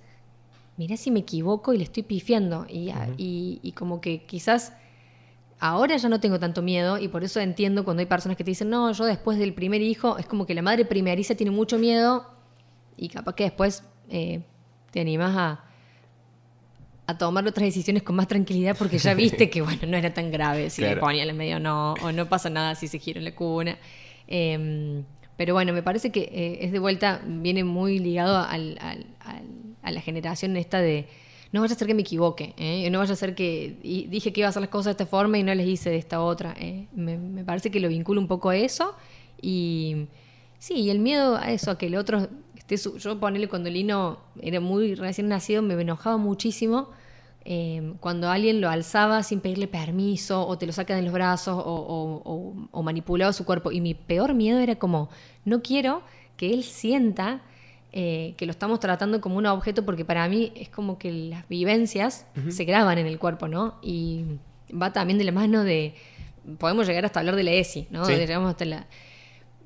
mirá si me equivoco y le estoy pifiando. Y como que quizás ahora ya no tengo tanto miedo y por eso entiendo cuando hay personas que te dicen, no, yo después del primer hijo, es como que la madre primeriza tiene mucho miedo y capaz que después te animas a tomar otras decisiones con más tranquilidad porque ya viste que, bueno, no era tan grave si claro. Le ponía en medio o no pasa nada si se gira en la cuna. Pero bueno, me parece que es de vuelta, viene muy ligado a la generación esta de no vaya a ser que me equivoque, no vaya a ser que dije que iba a hacer las cosas de esta forma y no les hice de esta otra. Me parece que lo vinculo un poco a eso y sí, y el miedo a eso, a que el otro... Yo ponele cuando Lino era muy recién nacido, me enojaba muchísimo cuando alguien lo alzaba sin pedirle permiso o te lo saca de los brazos o manipulaba su cuerpo. Y mi peor miedo era como, no quiero que él sienta que lo estamos tratando como un objeto, porque para mí es como que las vivencias uh-huh. se graban en el cuerpo, ¿no? Y va también de la mano de... Podemos llegar hasta hablar de la ESI, ¿no? Sí. Llegamos hasta la...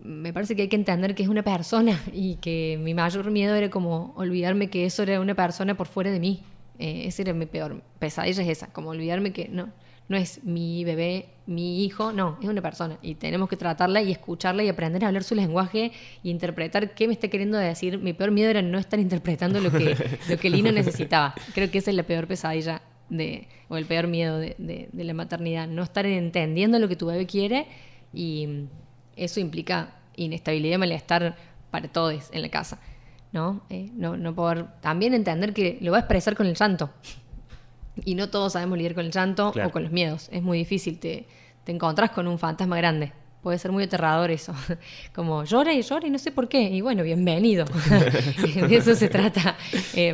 Me parece que hay que entender que es una persona y que mi mayor miedo era como olvidarme que eso era una persona por fuera de mí. Ese era mi peor pesadilla, es esa, como olvidarme que no es mi bebé, mi hijo, no, es una persona y tenemos que tratarla y escucharla y aprender a hablar su lenguaje y interpretar qué me está queriendo decir. Mi peor miedo era no estar interpretando lo que Lino necesitaba. Creo que esa es la peor pesadilla o el peor miedo de la maternidad, no estar entendiendo lo que tu bebé quiere, y eso implica inestabilidad y malestar para todos en la casa, ¿no? No poder también entender que lo va a expresar con el llanto. Y no todos sabemos lidiar con el llanto claro. o con los miedos. Es muy difícil. Te encontrás con un fantasma grande. Puede ser muy aterrador eso. Como llora y no sé por qué. Y bueno, bienvenido. De eso se trata.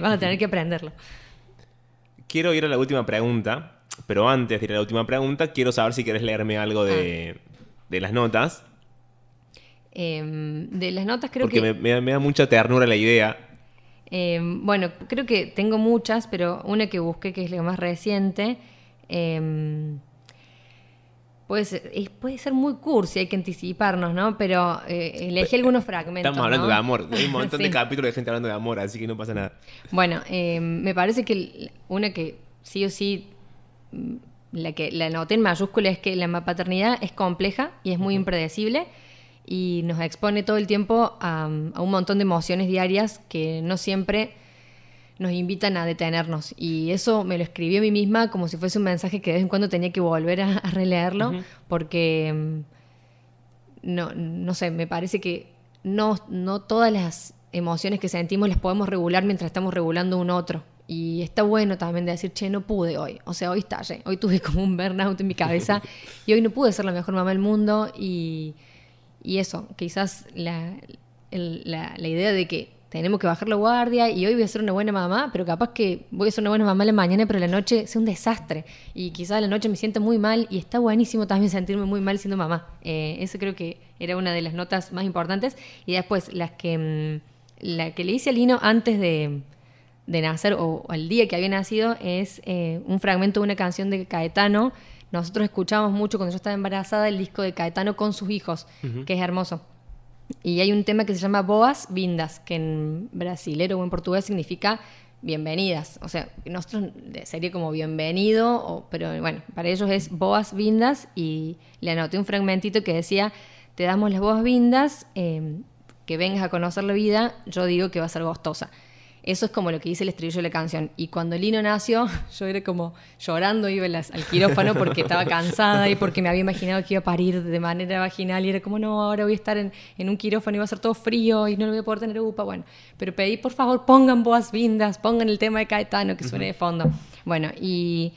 Vas a tener que aprenderlo. Quiero ir a la última pregunta. Pero antes de ir a la última pregunta, quiero saber si querés leerme algo de las notas. De las notas creo porque que... me da mucha ternura la idea. Bueno, creo que tengo muchas, pero una que busqué, que es la más reciente, puede ser muy cursi, hay que anticiparnos, ¿no? Pero elegí algunos fragmentos. Estamos hablando ¿no? de amor. Hay un montón Sí. de capítulos de gente hablando de amor, así que no pasa nada. Bueno, me parece que una que sí o sí, la que la anoté en mayúscula, es que la paternidad es compleja y es muy impredecible y nos expone todo el tiempo a un montón de emociones diarias que no siempre nos invitan a detenernos. Y eso me lo escribí a mí misma como si fuese un mensaje que de vez en cuando tenía que volver a releerlo, porque no sé, me parece que no todas las emociones que sentimos las podemos regular mientras estamos regulando un otro. Y está bueno también de decir, che, no pude hoy. O sea, hoy estallé. Hoy tuve como un burnout en mi cabeza y hoy no pude ser la mejor mamá del mundo. Y eso, quizás la idea de que tenemos que bajar la guardia y hoy voy a ser una buena mamá, pero capaz que voy a ser una buena mamá en la mañana, pero en la noche sea un desastre. Y quizás a la noche me siento muy mal y está buenísimo también sentirme muy mal siendo mamá. Eso creo que era una de las notas más importantes. Y después la que le hice a Lino antes de nacer o al día que había nacido es un fragmento de una canción de Caetano. Nosotros escuchábamos mucho cuando yo estaba embarazada el disco de Caetano con sus hijos, que es hermoso. Y hay un tema que se llama Boas Vindas, que en brasilero o en portugués significa bienvenidas. O sea, nosotros sería como bienvenido, pero bueno, para ellos es Boas Vindas. Y le anoté un fragmentito que decía, te damos las boas vindas, que vengas a conocer la vida, yo digo que va a ser gostosa. Eso es como lo que dice el estribillo de la canción. Y cuando Lino nació, yo era como llorando, iba al quirófano porque estaba cansada y porque me había imaginado que iba a parir de manera vaginal. Y era como, no, ahora voy a estar en un quirófano y va a ser todo frío y no lo voy a poder tener upa. Bueno, pero pedí, por favor, pongan boas vindas, pongan el tema de Caetano que suene de fondo. Bueno, y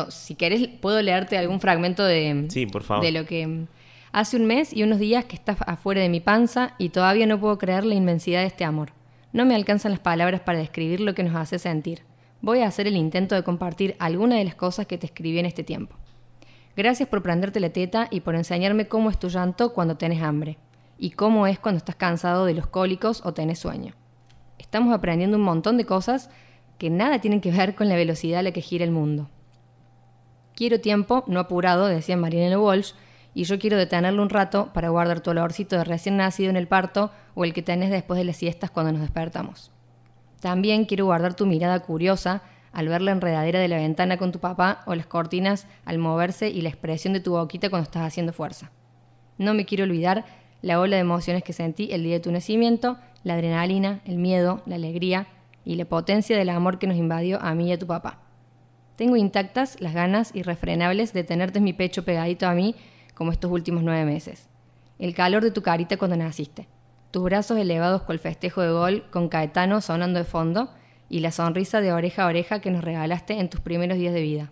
si querés, puedo leerte algún fragmento Sí, por favor. de lo que... Hace un mes y unos días que está afuera de mi panza y todavía no puedo creer la inmensidad de este amor. No me alcanzan las palabras para describir lo que nos hace sentir. Voy a hacer el intento de compartir alguna de las cosas que te escribí en este tiempo. Gracias por prenderte la teta y por enseñarme cómo es tu llanto cuando tenés hambre y cómo es cuando estás cansado de los cólicos o tenés sueño. Estamos aprendiendo un montón de cosas que nada tienen que ver con la velocidad a la que gira el mundo. Quiero tiempo, no apurado, decía Marianela Walsh, y yo quiero detenerlo un rato para guardar tu olorcito de recién nacido en el parto o el que tenés después de las siestas cuando nos despertamos. También quiero guardar tu mirada curiosa al ver la enredadera de la ventana con tu papá o las cortinas al moverse y la expresión de tu boquita cuando estás haciendo fuerza. No me quiero olvidar la ola de emociones que sentí el día de tu nacimiento, la adrenalina, el miedo, la alegría y la potencia del amor que nos invadió a mí y a tu papá. Tengo intactas las ganas irrefrenables de tenerte en mi pecho pegadito a mí como estos últimos 9 meses. El calor de tu carita cuando naciste, tus brazos elevados con el festejo de gol con Caetano sonando de fondo y la sonrisa de oreja a oreja que nos regalaste en tus primeros días de vida.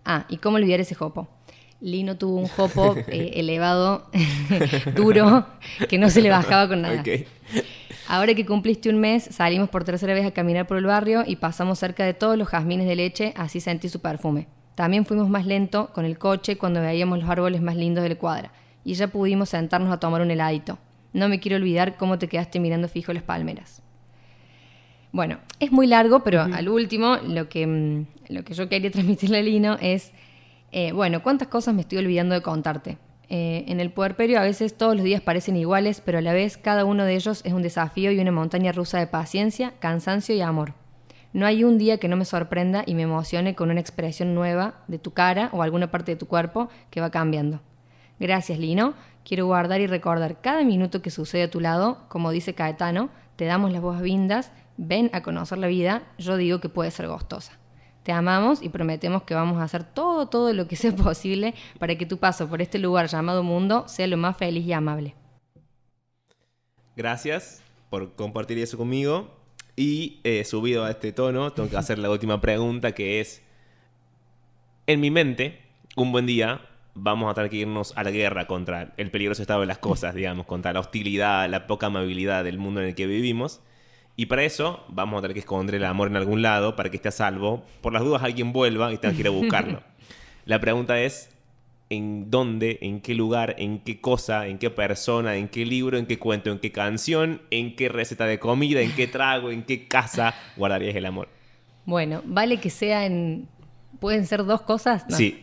Ah, y cómo olvidar ese jopo. Lino tuvo un jopo elevado, duro, que no se le bajaba con nada. Okay. Ahora que cumpliste un mes, salimos por tercera vez a caminar por el barrio y pasamos cerca de todos los jazmines de leche, así sentí su perfume. También fuimos más lento con el coche cuando veíamos los árboles más lindos de la cuadra y ya pudimos sentarnos a tomar un heladito. No me quiero olvidar cómo te quedaste mirando fijo las palmeras. Bueno, es muy largo, pero al último lo que yo quería transmitirle a Lino es, bueno, cuántas cosas me estoy olvidando de contarte. En el puerperio a veces todos los días parecen iguales, pero a la vez cada uno de ellos es un desafío y una montaña rusa de paciencia, cansancio y amor. No hay un día que no me sorprenda y me emocione con una expresión nueva de tu cara o alguna parte de tu cuerpo que va cambiando. Gracias, Lino. Quiero guardar y recordar cada minuto que sucede a tu lado. Como dice Caetano, te damos las boas vindas, ven a conocer la vida, yo digo que puede ser gostosa. Te amamos y prometemos que vamos a hacer todo lo que sea posible para que tu paso por este lugar llamado mundo sea lo más feliz y amable. Gracias por compartir eso conmigo. Y subido a este tono, tengo que hacer la última pregunta, que es: en mi mente, un buen día vamos a tener que irnos a la guerra contra el peligroso estado de las cosas, digamos, contra la hostilidad, la poca amabilidad del mundo en el que vivimos. Y para eso vamos a tener que esconder el amor en algún lado para que esté a salvo. Por las dudas alguien vuelva y tenga que ir a buscarlo. La pregunta es: en dónde, en qué lugar, en qué cosa, en qué persona, en qué libro, en qué cuento, en qué canción, en qué receta de comida, en qué trago, en qué casa guardarías el amor. Bueno, vale que sea en... ¿Pueden ser dos cosas? No. Sí.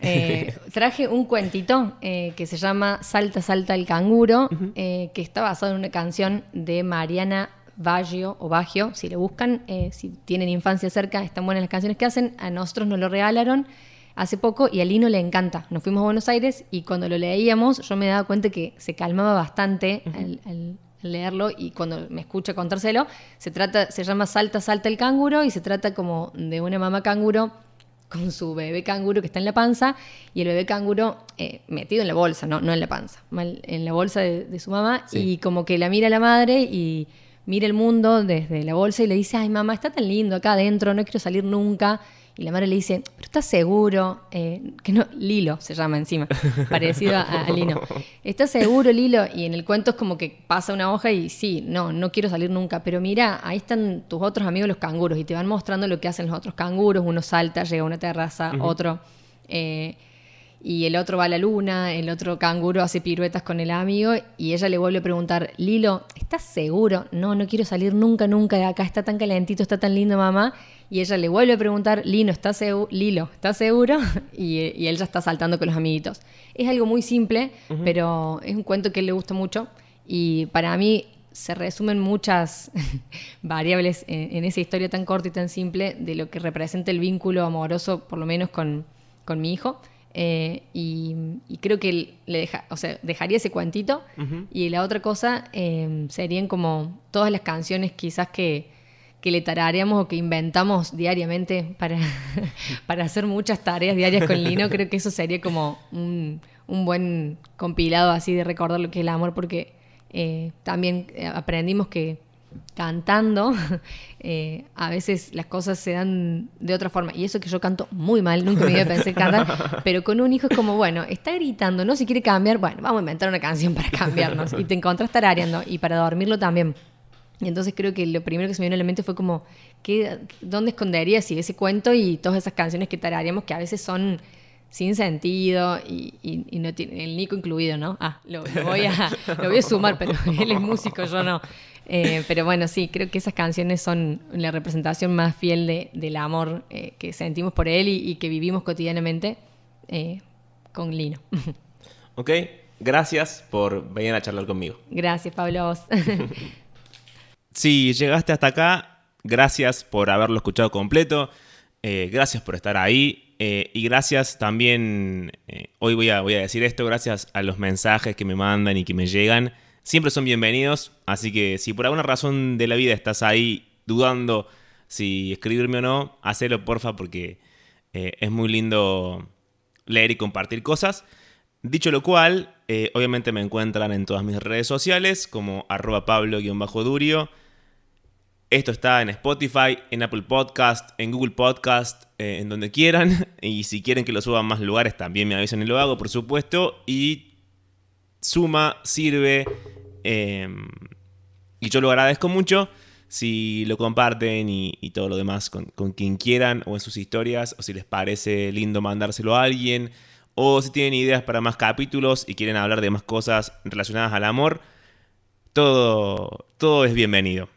Traje un cuentito que se llama Salta, salta el canguro, que está basado en una canción de Mariana Baggio, o Baggio, si lo buscan, si tienen infancia cerca, están buenas las canciones que hacen. A nosotros nos lo regalaron hace poco y a Lino le encanta. Nos fuimos a Buenos Aires y cuando lo leíamos yo me daba cuenta que se calmaba bastante al leerlo, y cuando me escucha contárselo, se llama Salta, salta el canguro, y se trata como de una mamá canguro con su bebé canguro que está en la panza, y el bebé canguro metido en la bolsa, no en la panza, en la bolsa de su mamá, sí. Y como que la mira la madre y mira el mundo desde la bolsa y le dice, ay mamá, está tan lindo acá adentro, no quiero salir nunca. Y la madre le dice, pero ¿estás seguro? Que no, Lilo se llama encima, parecido a Lino. ¿Estás seguro, Lilo? Y en el cuento es como que pasa una hoja y sí, no quiero salir nunca. Pero mira, ahí están tus otros amigos los canguros y te van mostrando lo que hacen los otros canguros. Uno salta, llega a una terraza, otro... y el otro va a la luna, el otro canguro hace piruetas con el amigo y ella le vuelve a preguntar, Lilo, ¿estás seguro? No quiero salir nunca de acá, está tan calentito, está tan lindo, mamá. Y ella le vuelve a preguntar, Lilo, ¿estás seguro? Y él ya está saltando con los amiguitos. Es algo muy simple, pero es un cuento que a él le gusta mucho y para mí se resumen muchas variables en esa historia tan corta y tan simple de lo que representa el vínculo amoroso, por lo menos con mi hijo. Y creo que dejaría ese cuentito. Y la otra cosa serían como todas las canciones quizás que le tarareamos o que inventamos diariamente para hacer muchas tareas diarias con Lino. Creo que eso sería como un buen compilado así de recordar lo que es el amor, porque también aprendimos que cantando a veces las cosas se dan de otra forma, y eso que yo canto muy mal, nunca me iba a pensar cantar, pero con un hijo es como, bueno, está gritando, no se quiere cambiar, bueno, vamos a inventar una canción para cambiarnos, y te encontrás tarareando, y para dormirlo también. Y entonces creo que lo primero que se me vino a la mente fue como, ¿dónde esconderías ese cuento y todas esas canciones que tarareamos que a veces son sin sentido y no tiene el Nico incluido, ¿no? Lo voy a sumar, pero él es músico, yo no. Pero bueno, sí, creo que esas canciones son la representación más fiel del amor que sentimos por él y que vivimos cotidianamente con Lino. Ok, gracias por venir a charlar conmigo. Gracias, Pablo, a vos. Si llegaste hasta acá, gracias por haberlo escuchado completo. Gracias por estar ahí. Y gracias también, hoy voy a decir esto, gracias a los mensajes que me mandan y que me llegan. Siempre son bienvenidos, así que si por alguna razón de la vida estás ahí dudando si escribirme o no, hacelo porfa, porque es muy lindo leer y compartir cosas. Dicho lo cual, obviamente me encuentran en todas mis redes sociales como @pablo_durio. Esto está en Spotify, en Apple Podcast, en Google Podcast, en donde quieran. Y si quieren que lo suba a más lugares, también me avisan y lo hago, por supuesto. Y suma, sirve, y yo lo agradezco mucho si lo comparten y todo lo demás con quien quieran, o en sus historias, o si les parece lindo mandárselo a alguien, o si tienen ideas para más capítulos y quieren hablar de más cosas relacionadas al amor. Todo es bienvenido.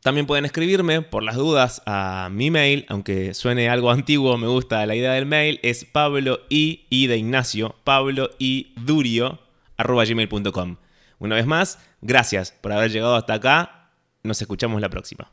También pueden escribirme por las dudas a mi mail, aunque suene algo antiguo, me gusta la idea del mail, es pablo_i de Ignacio, pablo_i_durio@gmail.com. Una vez más, gracias por haber llegado hasta acá, nos escuchamos la próxima.